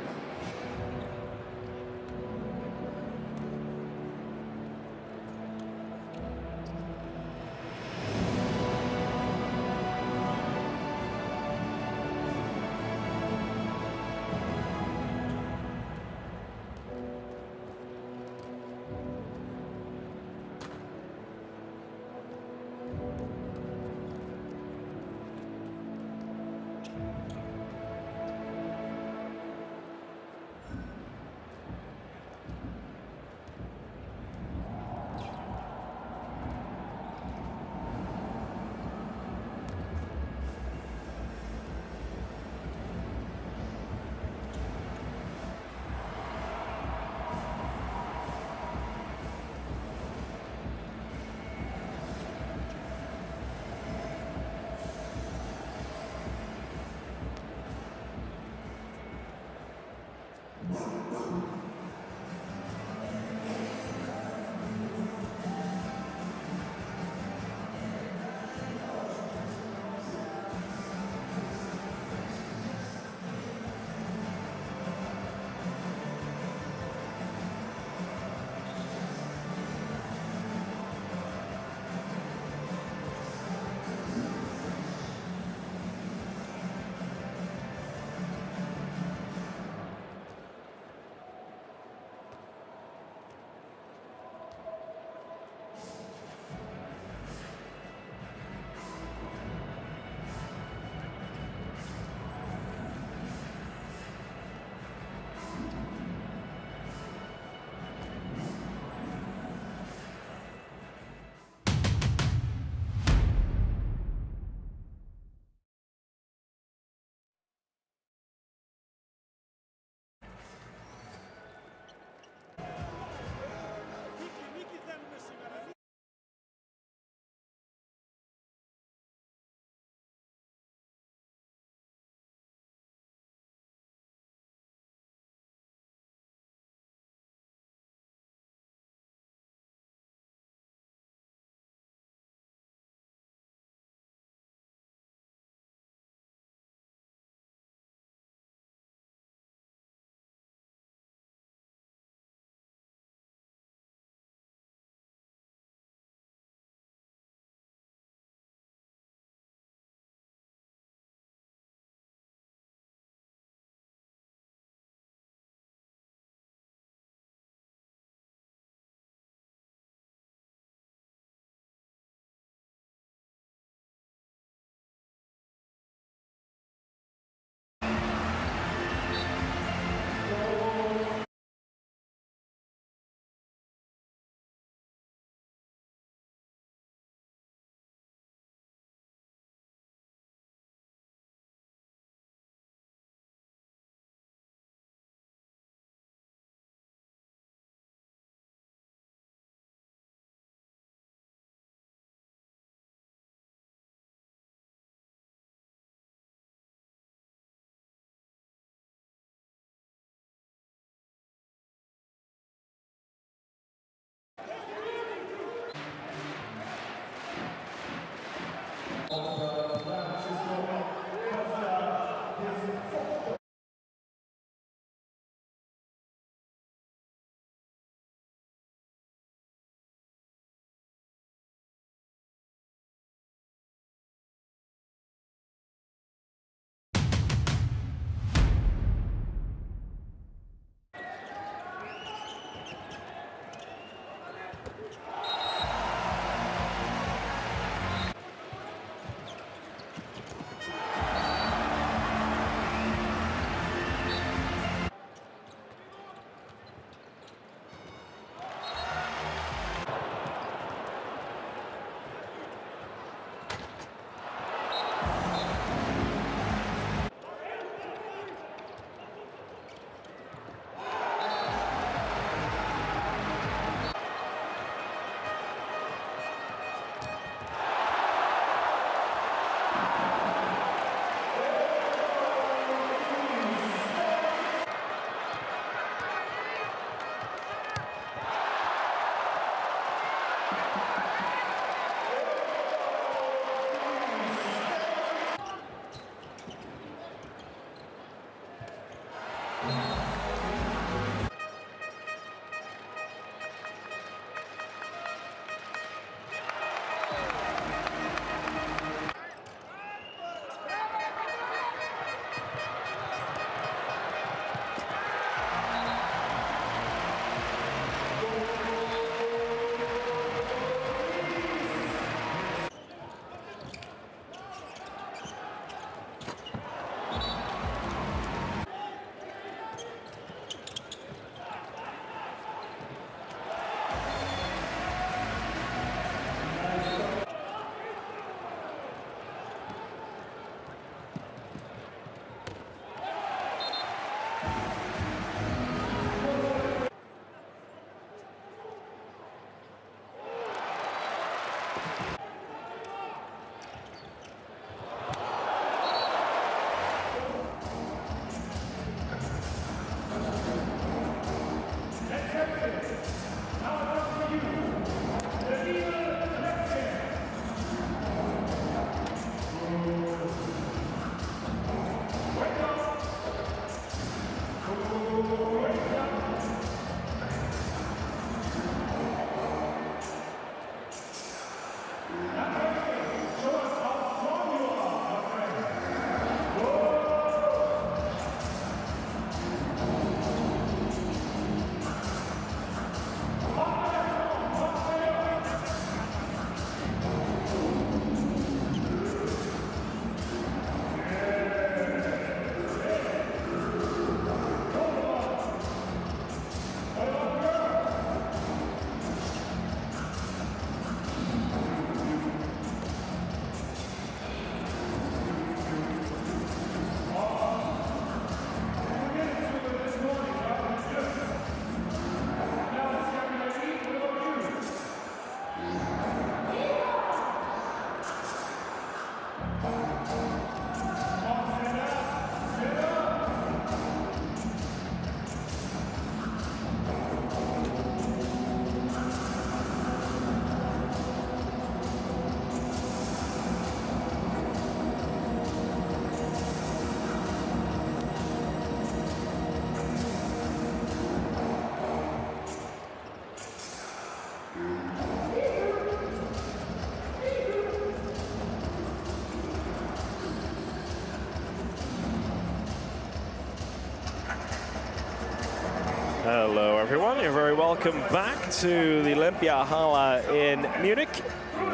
Hello everyone, you're very welcome back to the Olympiahalle in Munich.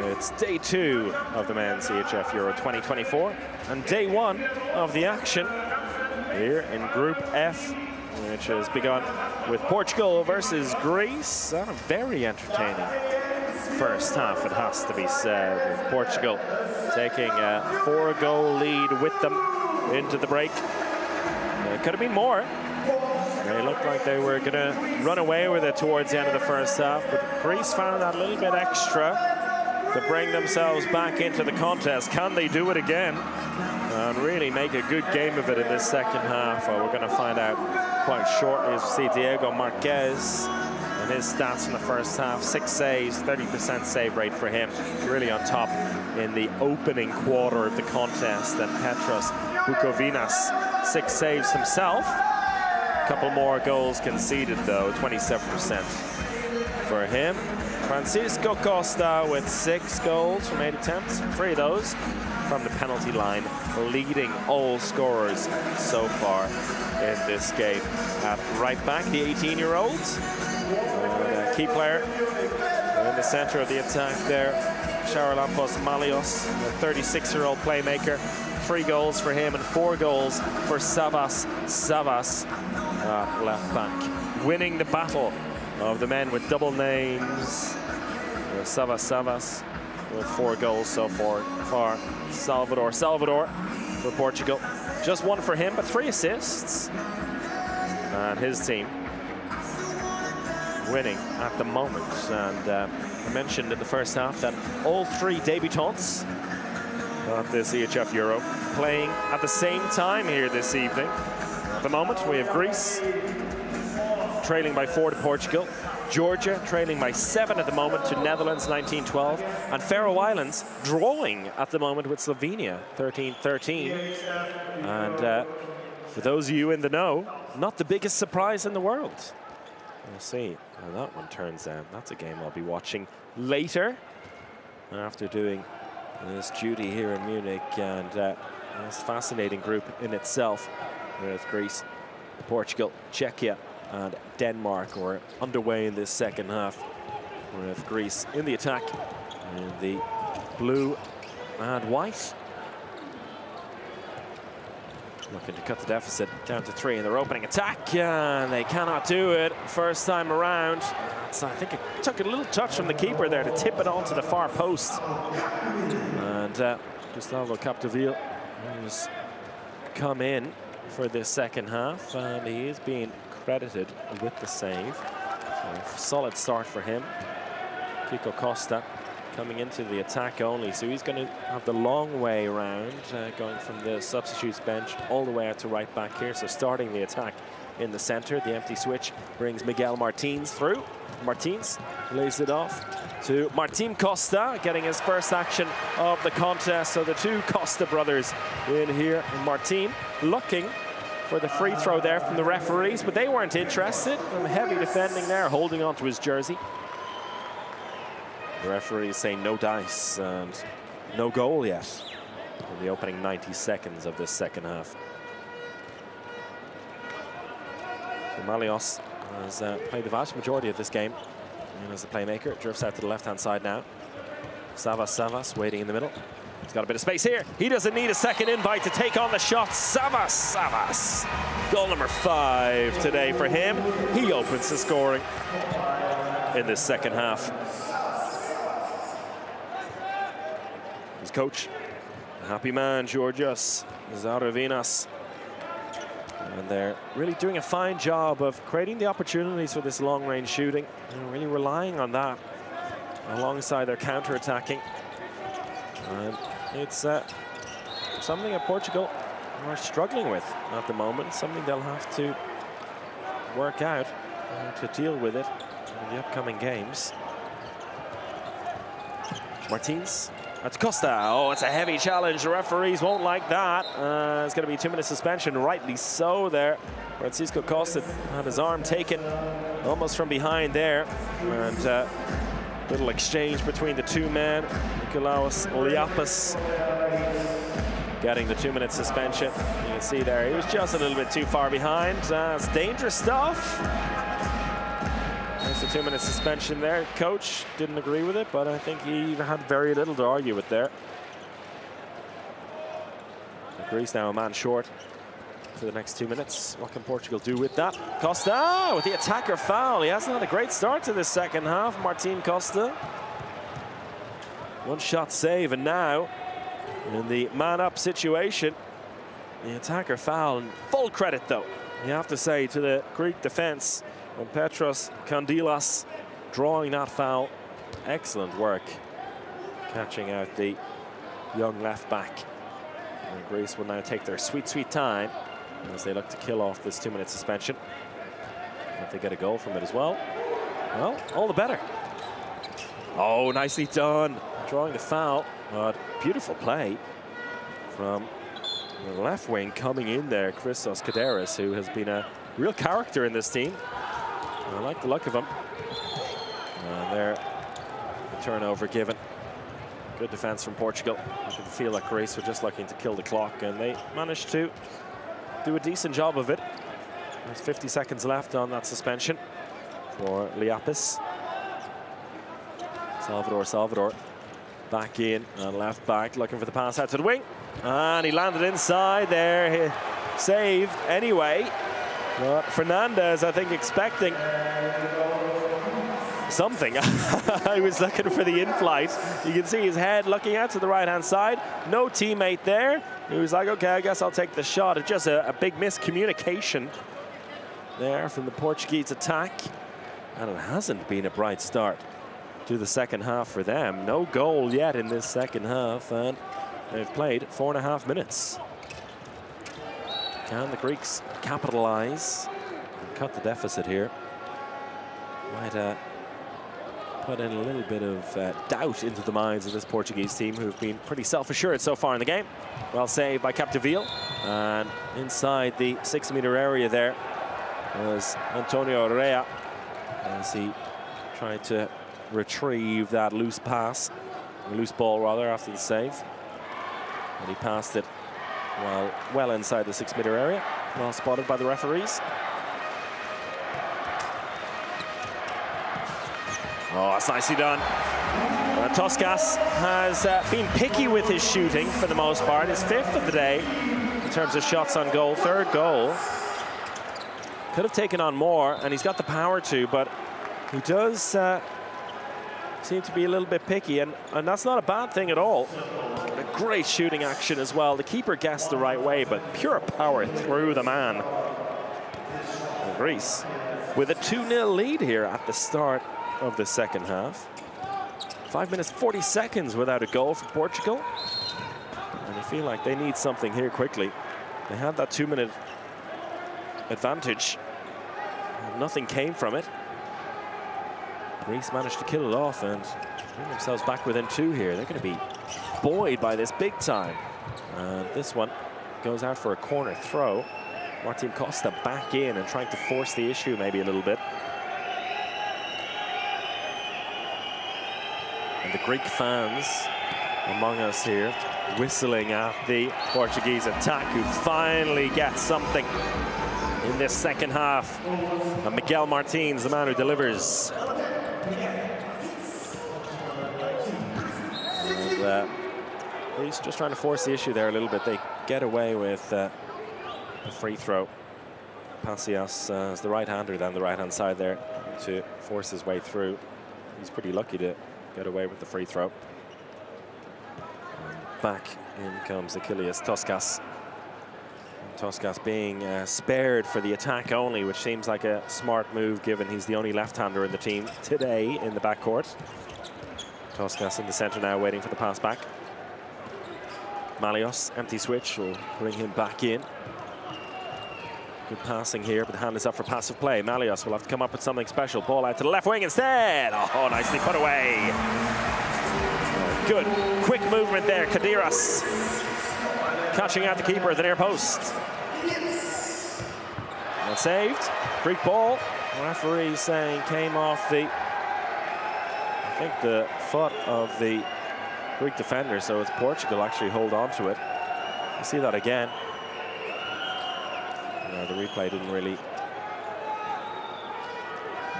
It's day 2 of the Men's CHF Euro 2024 and day 1 of the action here in Group F, which has begun with Portugal versus Greece. A very entertaining first half, it has to be said, with Portugal taking a 4-goal lead with them into the break. It could have been more. They looked like they were going to run away with it towards the end of the first half, but Greece found that little bit extra to bring themselves back into the contest. Can they do it again and really make a good game of it in this second half? Well, we're going to find out quite shortly as we see Diego Marquez and his stats in the first half. 6 saves, 30% save rate for him. Really on top in the opening quarter of the contest. And Petros Bukovinas, 6 saves himself. Couple more goals conceded though, 27% for him. Francisco Costa with 6 goals from 8 attempts, 3 of those from the penalty line, leading all scorers so far in this game. At right back, the 18-year-old, key player in the center of the attack there, Charalampos Malios, a 36-year-old playmaker. 3 goals for him and 4 goals for Savas left back, winning the battle of the men with double names. Savas with 4 goals so far. Salvador for Portugal. Just 1 for him, but 3 assists. And his team winning at the moment. And I mentioned in the first half that all 3 debutants of the CHF Euro playing at the same time here this evening. At the moment, we have Greece trailing by 4 to Portugal, Georgia trailing by 7 at the moment to Netherlands 19-12, and Faroe Islands drawing at the moment with Slovenia 13-13. And for those of you in the know, not the biggest surprise in the world. We'll see how that one turns out. That's a game I'll be watching later after doing this duty here in Munich, and it's a fascinating group in itself with Greece, Portugal, Czechia and Denmark who are underway in this second half, with Greece in the attack in the blue and white, looking to cut the deficit down to 3 in their opening attack, and they cannot do it first time around. So I think it took a little touch from the keeper there to tip it onto the far post. And Gustavo Capdeville has come in for this second half, and he is being credited with the save. So solid start for him. Kiko Costa coming into the attack only, so he's going to have the long way around, going from the substitutes bench all the way out to right back here. So starting the attack in the center, the empty switch brings Miguel Martins through. Martins lays it off to Martin Costa, getting his first action of the contest. So the 2 Costa brothers in here. And Martin looking for the free throw there from the referees, but they weren't interested. And heavy defending there, holding onto his jersey. The referees saying no dice and no goal yet in the opening 90 seconds of this second half. So Malios has played the vast majority of this game and as the playmaker. Drifts out to the left-hand side now. Savas waiting in the middle. He's got a bit of space here. He doesn't need a second invite to take on the shot. Savas. Goal number 5 today for him. He opens the scoring in this second half. His coach, a happy man, Georgios Zaravinas. And they're really doing a fine job of creating the opportunities for this long-range shooting and really relying on that alongside their counter-attacking. And it's something that Portugal are struggling with at the moment, something they'll have to work out to deal with it in the upcoming games. Martins. That's Costa. Oh, it's a heavy challenge. The referees won't like that. It's going to be a 2-minute suspension, rightly so there. Francisco Costa had his arm taken almost from behind there. And little exchange between the 2 men. Nikolaos Liapas getting the 2-minute suspension. You can see there, he was just a little bit too far behind. It's dangerous stuff. It's a 2-minute suspension there. Coach didn't agree with it, but I think he had very little to argue with there. Greece now a man short for the next 2 minutes. What can Portugal do with that? Costa with the attacker foul. He hasn't had a great start to this second half. Martin Costa. One-shot save, and now in the man-up situation, the attacker foul. And full credit, though, you have to say, to the Greek defense on Petros Kondilas drawing that foul. Excellent work catching out the young left-back. And Greece will now take their sweet, sweet time as they look to kill off this 2-minute suspension. If they get a goal from it as well, all the better. Oh, nicely done. Drawing the foul, but beautiful play from the left wing coming in there, Christos Kaderis, who has been a real character in this team. I like the look of him. And there, the turnover given. Good defense from Portugal. You can feel like Greece were just looking to kill the clock, and they managed to do a decent job of it. There's 50 seconds left on that suspension for Liapis. Salvador back in, and left back looking for the pass out to the wing, and he landed inside there. He saved anyway. But Fernandez, I think, expecting something. I was looking for the in-flight. You can see his head looking out to the right-hand side. No teammate there. He was like, okay, I guess I'll take the shot. It's just a big miscommunication there from the Portuguese attack. And it hasn't been a bright start to the second half for them. No goal yet in this second half, and they've played 4.5 minutes. Can the Greeks capitalize and cut the deficit here? Might put in a little bit of doubt into the minds of this Portuguese team, who've been pretty self-assured so far in the game. Well saved by Capdeville, and inside the 6-meter area there was Antonio Rea as he tried to retrieve that loose ball rather, after the save. And he passed it well inside the 6-meter area. Well spotted by the referees. Oh, that's nicely done. Toscas has been picky with his shooting for the most part. His 5th of the day in terms of shots on goal. 3rd goal. Could have taken on more, and he's got the power to, but he does seem to be a little bit picky, and that's not a bad thing at all. A great shooting action as well. The keeper guessed the right way, but pure power through the man. And Greece with a 2-0 lead here at the start of the second half. 5 minutes 40 seconds without a goal for Portugal, and I feel like they need something here quickly. They had that 2-minute advantage, and nothing came from it. Greece managed to kill it off and bring themselves back within 2 here. They're going to be buoyed by this big time. And this one goes out for a corner throw. Martin Costa back in and trying to force the issue maybe a little bit. And the Greek fans among us here whistling at the Portuguese attack, who finally gets something in this second half. And Miguel Martins, the man who delivers. He's just trying to force the issue there a little bit. They get away with the free throw. Passias is the right-hander down the right-hand side there to force his way through. He's pretty lucky to get away with the free throw. And back in comes Achilles Toscas. Toscas being spared for the attack only, which seems like a smart move given he's the only left-hander in the team today in the backcourt. Toscas in the center now, waiting for the pass back. Malios, empty switch, will bring him back in. Good passing here, but the hand is up for passive play. Malios will have to come up with something special. Ball out to the left wing instead. Oh, nicely put away. Good, quick movement there. Kadiras catching out the keeper at the near post. Well saved. Greek ball. Referee saying came off the, I think, the foot of the Greek defender, so it's Portugal actually hold on to it. You see that again. The replay didn't really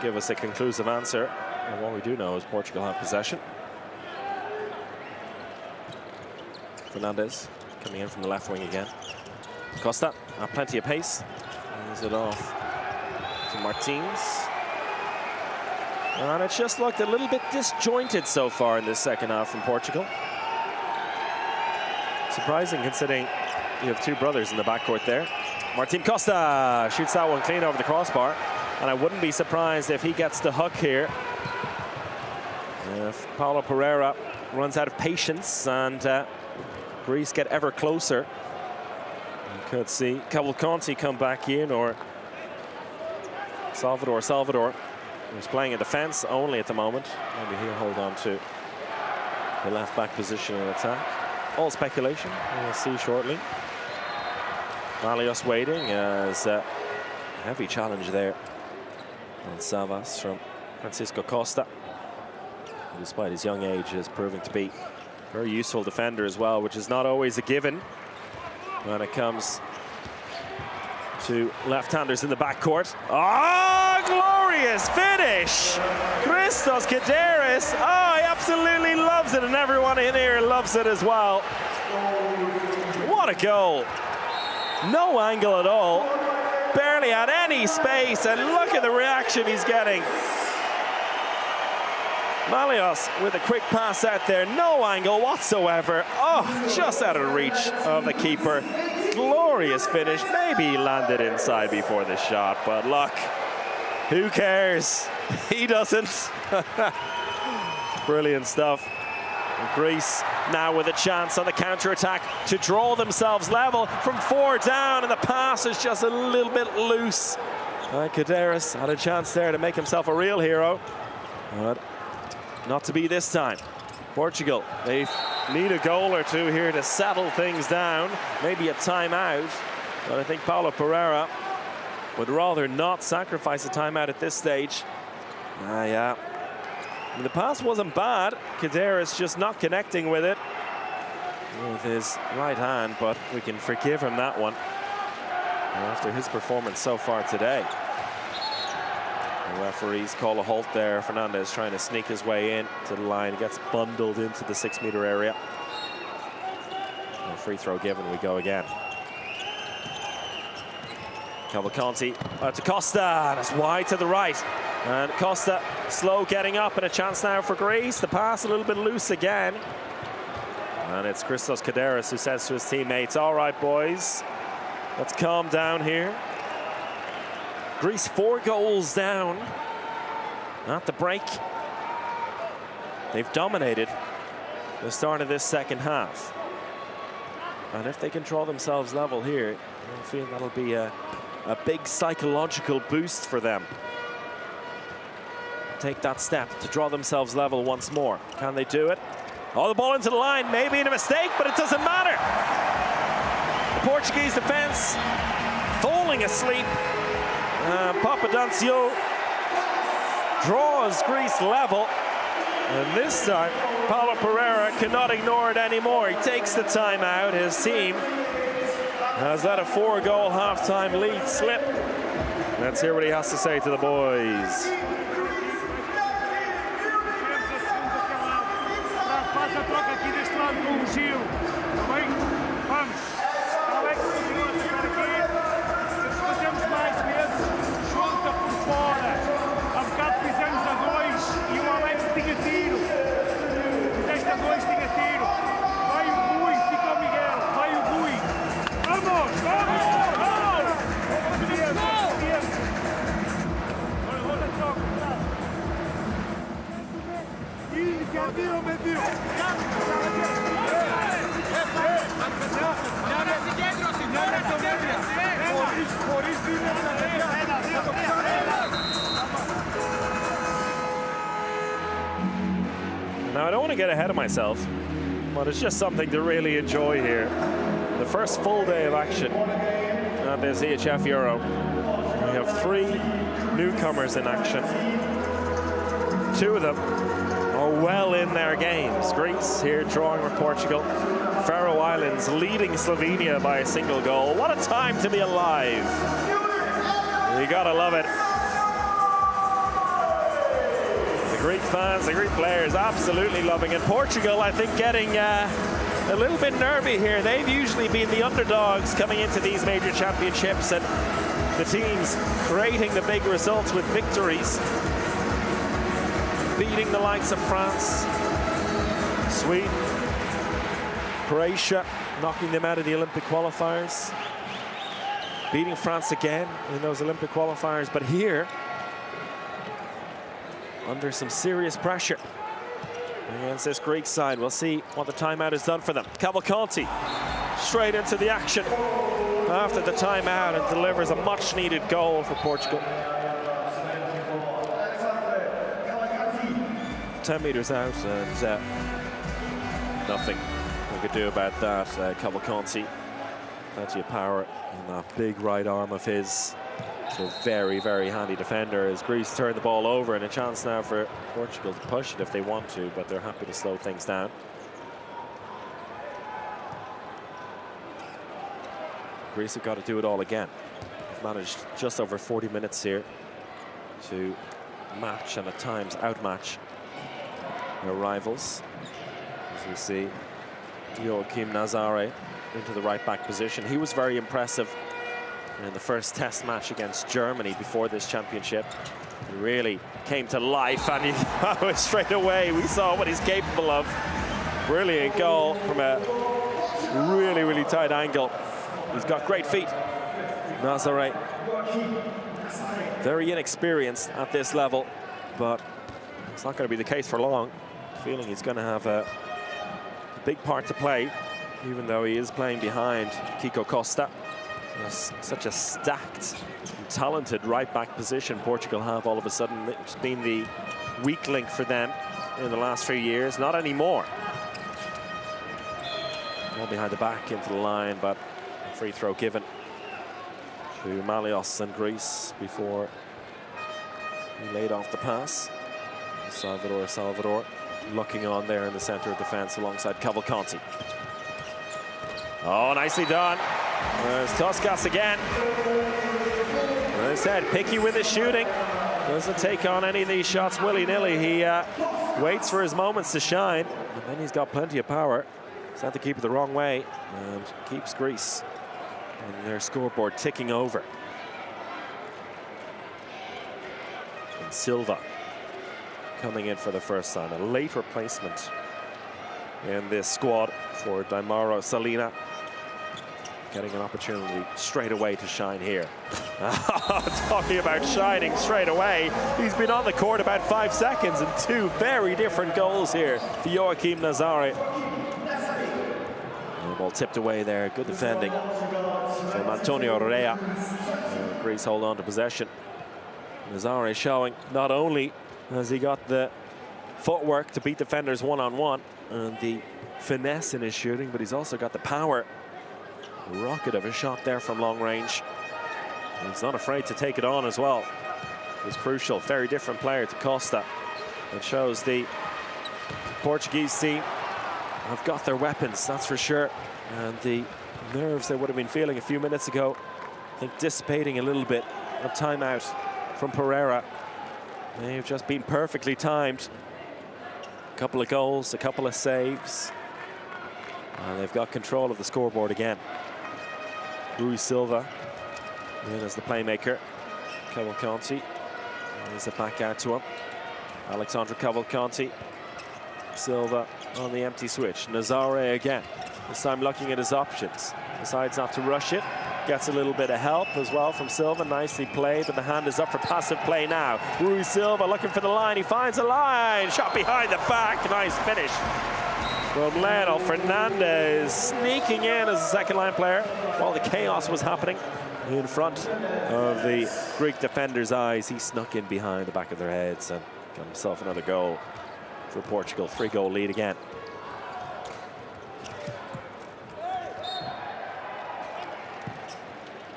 give us a conclusive answer. And what we do know is Portugal have possession. Fernandes coming in from the left wing again. Costa, plenty of pace. Hands it off to Martins. And it's just looked a little bit disjointed so far in this second half from Portugal. Surprising considering you have two brothers in the backcourt there. Martin Costa shoots that one clean over the crossbar. And I wouldn't be surprised if he gets the hook here. If Paulo Pereira runs out of patience and Greece get ever closer. You could see Cavalcanti come back in, or Salvador, who's playing in defense only at the moment. Maybe he'll hold on to the left back position in attack. All speculation, we'll see shortly. Malios waiting as a heavy challenge there on Savas from Francisco Costa. Despite his young age, is proving to be a very useful defender as well, which is not always a given when it comes to left-handers in the backcourt. Oh, glorious finish! Christos Kaderis. Oh, he absolutely loves it, and everyone in here loves it as well. What a goal. No angle at all. Barely had any space, and look at the reaction he's getting. Malios with a quick pass out there, no angle whatsoever. Oh, just out of reach of the keeper. Glorious finish. Maybe he landed inside before the shot, but look, who cares? He doesn't. Brilliant stuff. And Greece now with a chance on the counter-attack to draw themselves level from 4 down, and the pass is just a little bit loose. Kaderis had a chance there to make himself a real hero. But not to be this time. Portugal, they need a goal or two here to settle things down. Maybe a timeout. But I think Paulo Pereira would rather not sacrifice a timeout at this stage. Yeah. I mean, the pass wasn't bad. Kaderis just not connecting with it with his right hand, but we can forgive him that one after his performance so far today. The referees call a halt there. Fernandes trying to sneak his way in to the line. Gets bundled into the 6-meter area. A free throw given. We go again. Cavalcanti to Costa. That's wide to the right. And Costa slow getting up, and a chance now for Greece. The pass a little bit loose again. And it's Christos Kaderis who says to his teammates, all right, boys, let's calm down here. Greece 4 goals down at the break. They've dominated the start of this second half. And if they can draw themselves level here, I feel that'll be a big psychological boost for them. Take that step to draw themselves level once more. Can they do it? Oh, the ball into the line, maybe a mistake, but it doesn't matter. The Portuguese defense falling asleep. Papadancio draws Greece level, and this time Paulo Pereira cannot ignore it anymore. He takes the timeout. His team has let a 4-goal halftime lead slip. Let's hear what he has to say to the boys. Now, I don't want to get ahead of myself, but it's just something to really enjoy here. The first full day of action at the CHF Euro. We have 3 newcomers in action. 2 of them are well in their games. Greece here drawing with Portugal. Faroe Islands leading Slovenia by a single goal. What a time to be alive. You gotta love it. Greek fans, the Greek players absolutely loving it. Portugal, I think, getting a little bit nervy here. They've usually been the underdogs coming into these major championships, and the teams creating the big results with victories, beating the likes of France, Sweden, Croatia, knocking them out of the Olympic qualifiers, beating France again in those Olympic qualifiers. But here, under some serious pressure against this Greek side. We'll see what the timeout has done for them. Cavalcanti straight into the action after the timeout and delivers a much-needed goal for Portugal. 10 meters out, and nothing we could do about that. Cavalcanti, plenty of power in that big right arm of his. So very, very handy defender as Greece turn the ball over, and a chance now for Portugal to push it if they want to, but they're happy to slow things down. Greece have got to do it all again. They've managed just over 40 minutes here to match and at times outmatch their rivals. As we see Joachim Nazare into the right back position. He was very impressive in the first test match against Germany before this championship. He really came to life, and straight away we saw what he's capable of. Brilliant goal from a really, really tight angle. He's got great feet. Nazare, very inexperienced at this level, but it's not going to be the case for long. Feeling he's going to have a big part to play, even though he is playing behind Kiko Costa. Such a stacked, talented right-back position Portugal have all of a sudden. It's been the weak link for them in the last few years. Not anymore. All behind the back into the line, but a free throw given to Malios and Greece before he laid off the pass. Salvador looking on there in the center of defense alongside Cavalcanti. Oh, nicely done. There's Toscas again. As I said, picky with his shooting. Doesn't take on any of these shots willy-nilly. He waits for his moments to shine, and then he's got plenty of power. Sent the keeper the wrong way and keeps Greece and their scoreboard ticking over. And Silva coming in for the first time. A late replacement in this squad for Daimaro Salina. Getting an opportunity straight away to shine here. Talking about shining straight away. He's been on the court about 5 seconds, and two very different goals here for Joachim Nazare. The ball tipped away there. Good defending from Antonio Rea. Greece hold on to possession. Nazare showing not only has he got the footwork to beat defenders one-on-one and the finesse in his shooting, but he's also got the power. Rocket of a shot there from long range. He's not afraid to take it on as well. It's crucial. Very different player to Costa. It shows the Portuguese team have got their weapons, that's for sure. And the nerves they would have been feeling a few minutes ago, I think dissipating a little bit. A timeout from Pereira. They've just been perfectly timed. A couple of goals, a couple of saves. And they've got control of the scoreboard again. Rui Silva in as the playmaker. Cavalcanti. There's it back out to him. Alexandre Cavalcanti. Silva on the empty switch. Nazare again. This time looking at his options. Decides not to rush it. Gets a little bit of help as well from Silva. Nicely played, but the hand is up for passive play now. Rui Silva looking for the line. He finds a line. Shot behind the back. Nice finish from Lionel Fernandez, sneaking in as a second-line player while the chaos was happening in front of the Greek defenders' eyes. He snuck in behind the back of their heads and got himself another goal for Portugal. 3-goal lead again.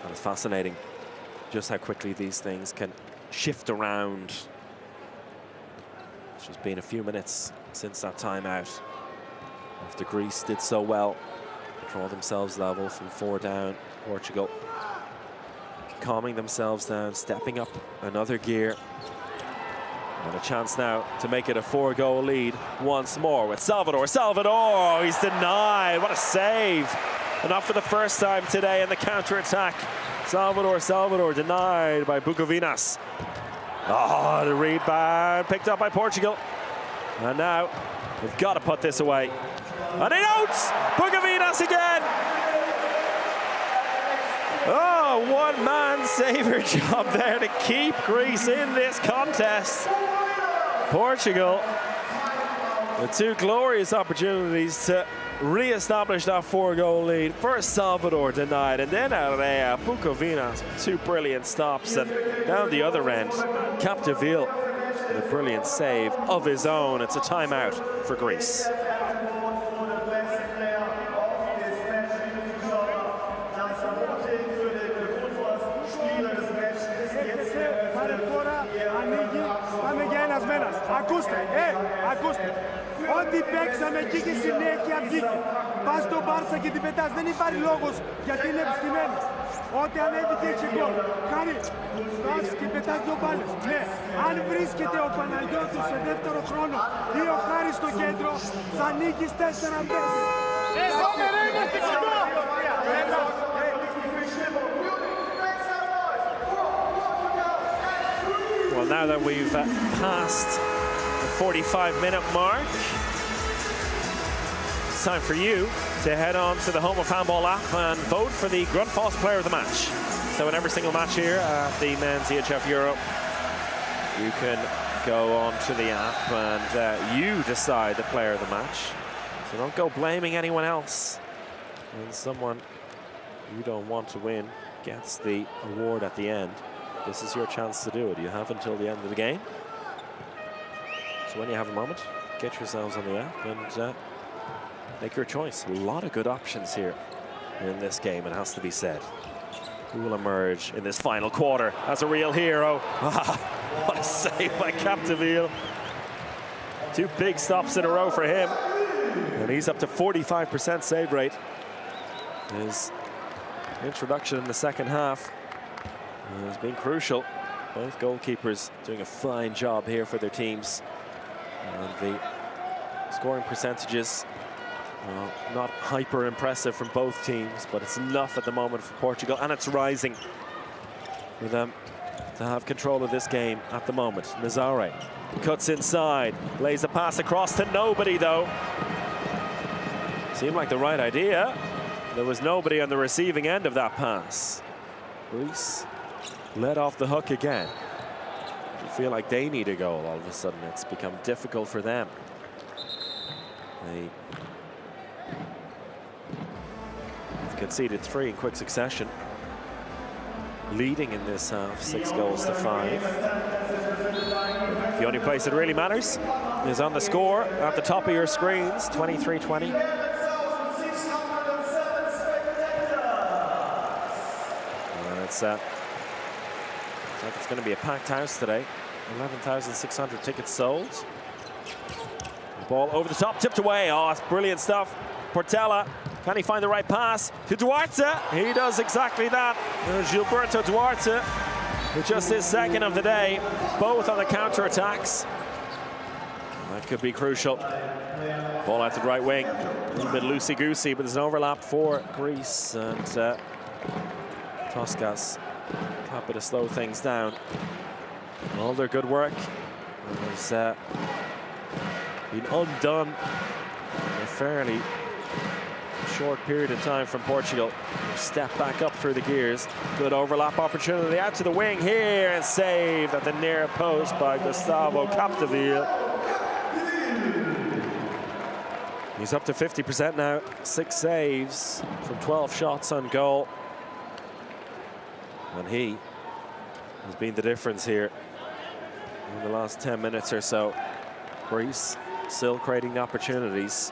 And it's fascinating just how quickly these things can shift around. It's just been a few minutes since that timeout. After Greece did so well, draw themselves level from 4 down. Portugal calming themselves down, stepping up another gear. And a chance now to make it a 4-goal lead once more with Salvador. Salvador, he's denied. What a save. And not for the first time today in the counter-attack. Salvador denied by Bukovinas. Oh, the rebound picked up by Portugal. And now we've got to put this away. And he notes Bukovinas again. Oh, one-man saver job there to keep Greece in this contest. Portugal, the two glorious opportunities to re-establish that 4-goal lead. First Salvador denied, and then Area, Bukovinas, two brilliant stops, and down the other end, Capdeville with a brilliant save of his own. It's a timeout for Greece. Ακούστε. Ό,τι παίξαμε εκεί και συνέχεια βγήκε. Πας στον Μπάρτσα και την πετάς. Δεν υπάρχει λόγος γιατί είναι επιστημένοι. Ό,τι ανέβηκε έχει γκολ. Χάρη, πας και πετάς δύο μπάλες. Ναι, αν βρίσκεται ο Παναγιώτης σε δεύτερο χρόνο ή ο Χάρης στο κέντρο, θα νίκεις 4-5. Πάμε ρε, είμαστε κοντά! Well, now that we've passed the 45-minute mark, it's time for you to head on to the Home of Handball app and vote for the Grundfos Player of the Match. So in every single match here at the Men's EHF Euro, you can go on to the app and you decide the Player of the Match. So don't go blaming anyone else when someone you don't want to win gets the award at the end. This is your chance to do it. You have until the end of the game. So when you have a moment, get yourselves on the app and make your choice. A lot of good options here in this game, it has to be said. Who will emerge in this final quarter as a real hero? What a save by Capdeville. Two big stops in a row for him. And he's up to 45% save rate. His introduction in the second half has been crucial. Both goalkeepers doing a fine job here for their teams. And the scoring percentages, not hyper impressive from both teams, but it's enough at the moment for Portugal, and it's rising for them to have control of this game at the moment. Nazare cuts inside, lays a pass across to nobody though. Seemed like the right idea. There was nobody on the receiving end of that pass. Greece let off the hook again. You feel like they need a goal all of a sudden. It's become difficult for them. They've conceded 3 in quick succession. Leading in this half, 6 goals to 5. The only place it really matters is on the score at the top of your screens, 23-20. It's going to be a packed house today. 11,600 tickets sold. The ball over the top, tipped away. Oh, it's brilliant stuff. Portela, can he find the right pass to Duarte? He does exactly that. Gilberto Duarte, with just his second of the day, both on the counter-attacks. That could be crucial. Ball out to the right wing. A little bit loosey-goosey, but there's an overlap for Greece. And Toscas happy to slow things down. All their good work has been undone in a fairly short period of time from Portugal. Step back up through the gears. Good overlap opportunity out to the wing here, and saved at the near post by Gustavo Capdeville. He's up to 50% now. 6 saves from 12 shots on goal. And he has been the difference here in the last 10 minutes or so. Greece still creating opportunities,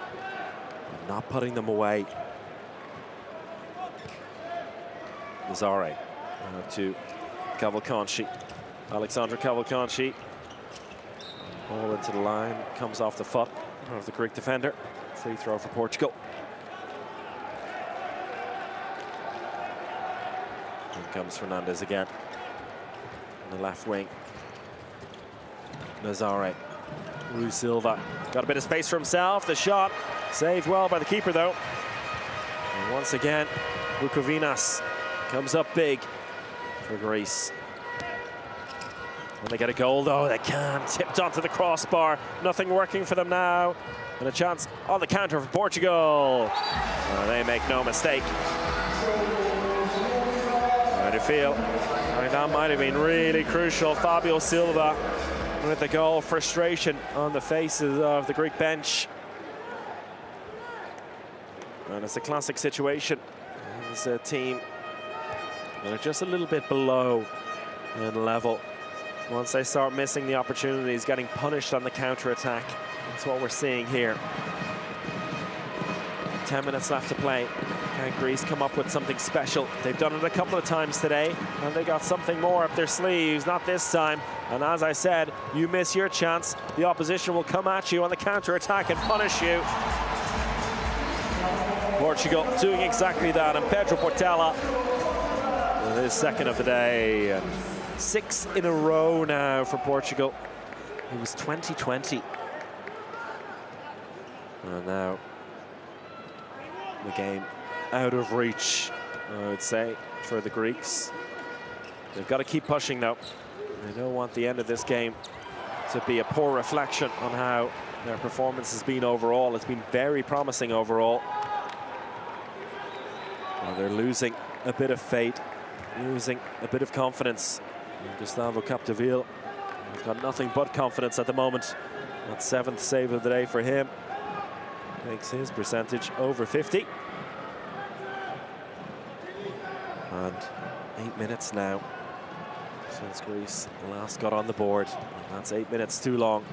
not putting them away. Nazare to Cavalcanti. Alexandra Cavalcanti. Ball into the line, comes off the foot of the Greek defender. Free throw for Portugal. Here comes Fernandez again on the left wing. Nazare. Rui Silva got a bit of space for himself. The shot saved well by the keeper, though. And once again, Bukovinas comes up big for Greece. And they get a goal, though. They can't. Tipped onto the crossbar. Nothing working for them now. And a chance on the counter for Portugal. They make no mistake. I do feel like that might have been really crucial. Fabio Silva with the goal. Frustration on the faces of the Greek bench. And it's a classic situation. It's a team that are just a little bit below in level. Once they start missing the opportunities, getting punished on the counter-attack. That's what we're seeing here. 10 minutes left to play. Can Greece come up with something special? They've done it a couple of times today, and they got something more up their sleeves. Not this time. And as I said, you miss your chance, the opposition will come at you on the counter-attack and punish you. Portugal doing exactly that, and Pedro Portela with his second of the day. 6 in a row now for Portugal. It was 2020. And now the game out of reach, I would say, for the Greeks. They've got to keep pushing, though. They don't want the end of this game to be a poor reflection on how their performance has been overall. It's been very promising overall. Well, they're losing a bit of faith, losing a bit of confidence. And Gustavo Capdeville has got nothing but confidence at the moment. That 7th save of the day for him makes his percentage over 50. And 8 minutes now since Greece last got on the board. And that's 8 minutes too long.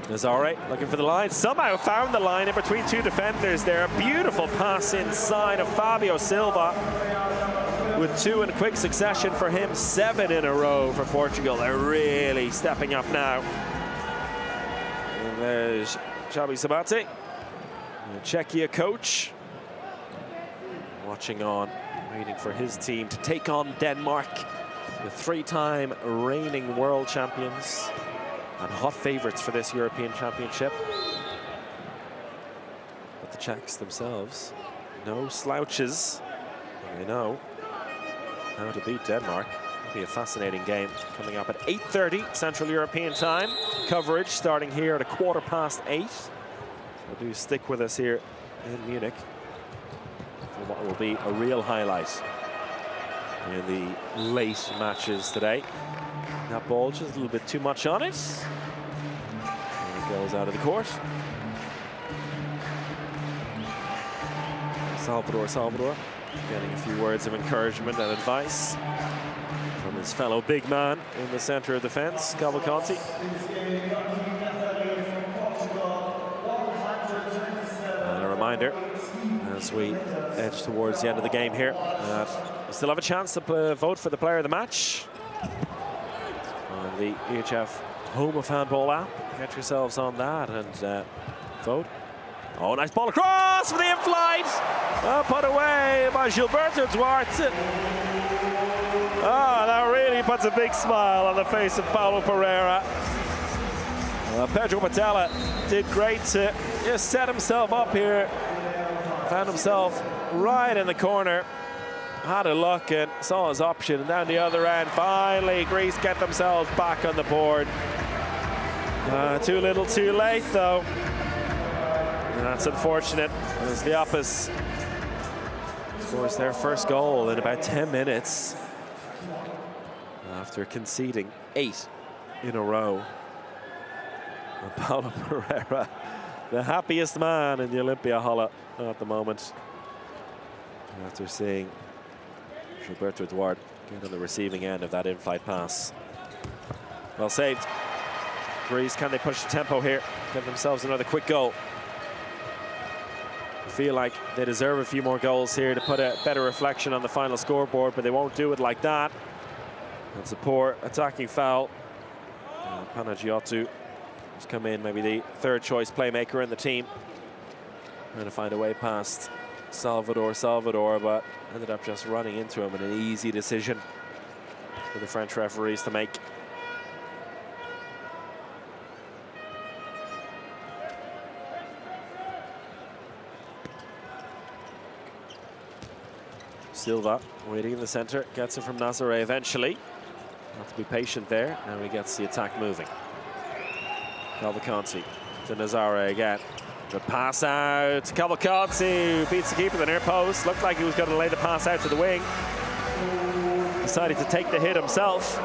Nazare looking for the line, somehow found the line in between two defenders there. A beautiful pass inside of Fabio Silva with 2 in quick succession for him. 7 in a row for Portugal. They're really stepping up now. And there's Xabi Sabate, the Czechia coach, watching on, waiting for his team to take on Denmark, the 3-time reigning world champions and hot favourites for this European Championship. But the Czechs themselves, no slouches. They know how to beat Denmark. It'll be a fascinating game coming up at 8:30 Central European time. Coverage starting here at 8:15. So do stick with us here in Munich for what will be a real highlight in the late matches today. That ball just a little bit too much on it. And it goes out of the court. Salvador getting a few words of encouragement and advice from his fellow big man in the center of defense, Cavalcanti. And a reminder, as we edge towards the end of the game here, that you still have a chance to vote for the player of the match on the EHF Home of Handball app. Get yourselves on that and vote. Oh, nice ball across for the in-flight. Put away by Gilberto Duarte. Oh, that really puts a big smile on the face of Paulo Pereira. Pedro Portela did great to just set himself up here. Found himself right in the corner. Had a look and saw his option. And down the other end, finally, Greece get themselves back on the board. Too little, too late, though. And that's unfortunate, as the Apis scores their first goal in about 10 minutes after conceding 8 in a row. And Paulo Pereira, the happiest man in the Olympia Hall at the moment, after seeing Gilberto Duarte get on the receiving end of that in-flight pass. Well saved. Greece, can they push the tempo here? Give themselves another quick goal. I feel like they deserve a few more goals here to put a better reflection on the final scoreboard, but they won't do it like that. That's a poor attacking foul. Panagiotou has come in, maybe the 3rd choice playmaker in the team. Trying to find a way past Salvador, but ended up just running into him in an easy decision for the French referees to make. Silva waiting in the centre, gets it from Nazare eventually. Have to be patient there, and he gets the attack moving. Cavalcanti to Nazare again. Good pass out. Cavalcanti, who beats the keeper, the near post. Looked like he was going to lay the pass out to the wing. Decided to take the hit himself.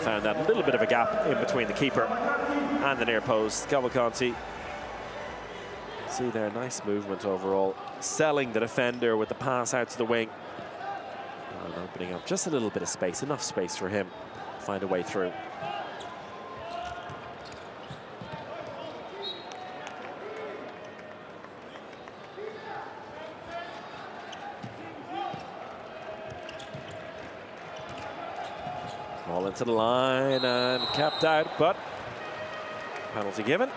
Found that little bit of a gap in between the keeper and the near post. Cavalcanti. See there, nice movement overall. Selling the defender with the pass out to the wing. And opening up just a little bit of space, enough space for him to find a way through. Ball into the line and kept out, but penalty given.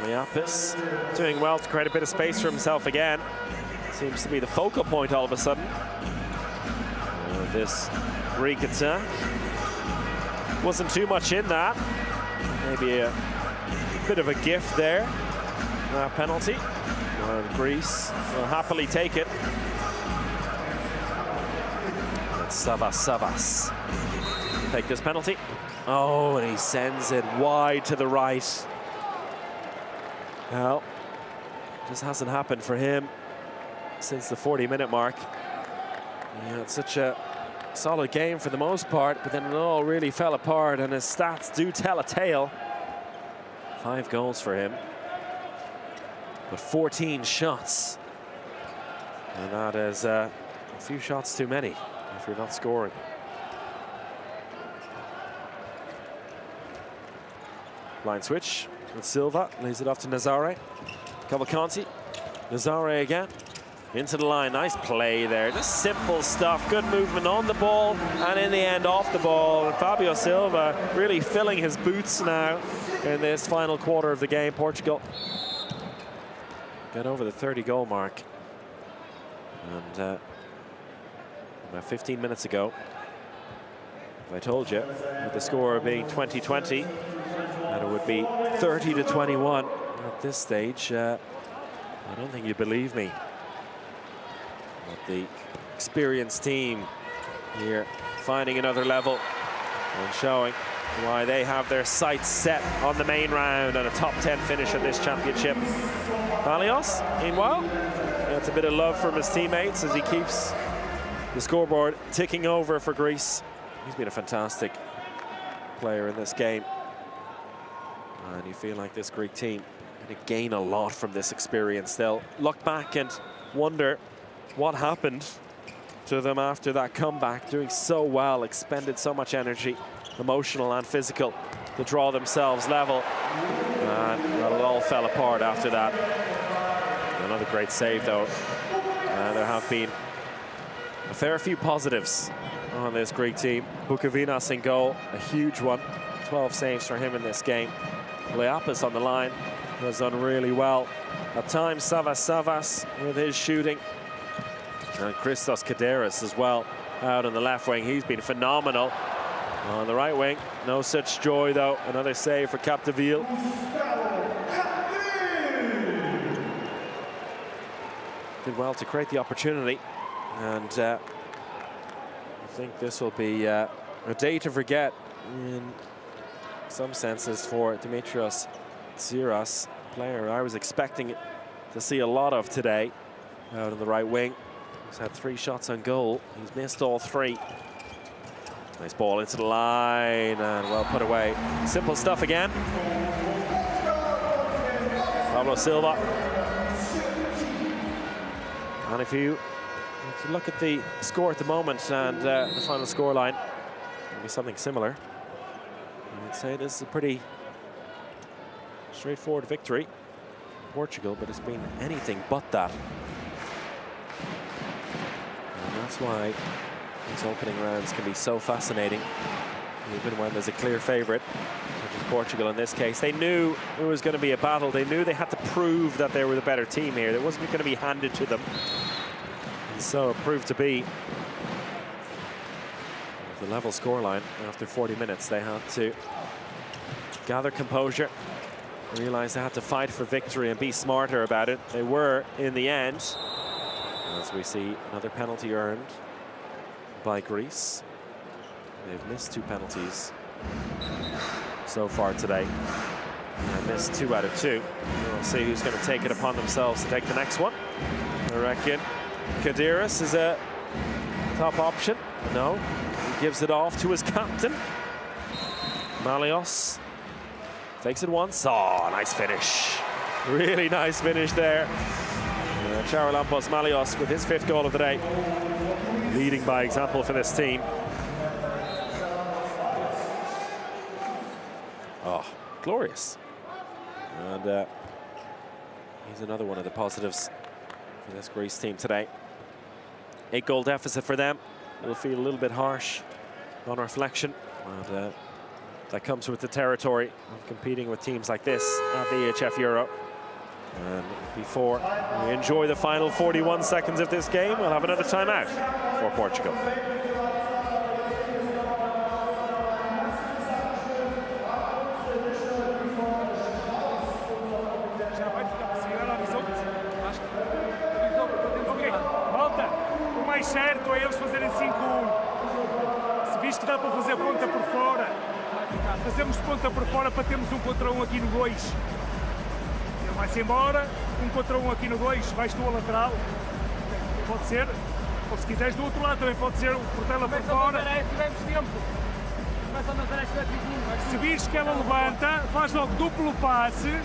Leapis doing well to create a bit of space for himself again. Seems to be the focal point all of a sudden. This Greek attack. Wasn't too much in that. Maybe a bit of a gift there. Penalty. Greece will happily take it. It's Savas. Take this penalty. Oh, and he sends it wide to the right. Well, just hasn't happened for him since the 40-minute mark. Yeah, it's such a solid game for the most part, but then it all really fell apart, and his stats do tell a tale. 5 goals for him, but 14 shots. And that is a few shots too many if you're not scoring. Line switch with Silva, lays it off to Nazare. Cavalcanti, Nazare again, into the line, nice play there. Just simple stuff, good movement on the ball, and in the end off the ball. And Fabio Silva really filling his boots now in this final quarter of the game. Portugal get over the 30-goal mark. And about 15 minutes ago, if I told you, with the score being 20-20, and it would be 30-21 at this stage, I don't think you believe me. But the experienced team here finding another level and showing why they have their sights set on the main round and a top 10 finish at this championship. Valios, meanwhile, gets a bit of love from his teammates as he keeps the scoreboard ticking over for Greece. He's been a fantastic player in this game. And you feel like this Greek team going to gain a lot from this experience. They'll look back and wonder what happened to them after that comeback, doing so well, expended so much energy, emotional and physical, to draw themselves level. And well, it all fell apart after that. Another great save, though. There have been a fair few positives on this Greek team. Bukovinas in goal, a huge one. 12 saves for him in this game. Leapis on the line has done really well. At times, Savas with his shooting. And Christos Kaderas as well out on the left wing. He's been phenomenal. On the right wing, no such joy though. Another save for Capdeville. Did well to create the opportunity. And I think this will be a day to forget in some senses for Dimitrios Tsiras, player I was expecting to see a lot of today out on the right wing. He's had 3 shots on goal. He's missed all 3. Nice ball into the line and well put away. Simple stuff again. Pablo Silva. And if you look at the score at the moment and the final score line, it'll be something similar. I'd say this is a pretty straightforward victory for Portugal, but it's been anything but that. And that's why these opening rounds can be so fascinating, even when there's a clear favourite, which is Portugal in this case. They knew it was going to be a battle. They knew they had to prove that they were the better team here. It wasn't going to be handed to them. And so it proved to be the level scoreline. After 40 minutes, they had to gather composure, realize they had to fight for victory and be smarter about it. They were in the end. As we see another penalty earned by Greece. They've missed 2 penalties so far today. And missed 2 out of 2. We'll see who's going to take it upon themselves to take the next one. I reckon Kadiris is a top option. No, he gives it off to his captain. Malios takes it once. Oh, nice finish. Really nice finish there. Charalampos Malios with his 5th goal of the day. Leading by example for this team. Oh, glorious. And he's another one of the positives for this Greece team today. 8-goal deficit for them. It'll feel a little bit harsh on reflection. And that comes with the territory of competing with teams like this at the EHF Euro. And before we enjoy the final 41 seconds of this game, we'll have another timeout for Portugal. Malta, o mais certo é eles fazerem 5-1. Se viste que dá para fazer ponta por fora, fazemos ponta por fora para termos 1 contra 1 aqui no 2. Ele vai-se embora, 1 contra 1 aqui no 2, vais tu a lateral. Pode ser, ou se quiseres do outro lado também pode ser o Portela por fora. Se vires que ela levanta, faz logo duplo passe.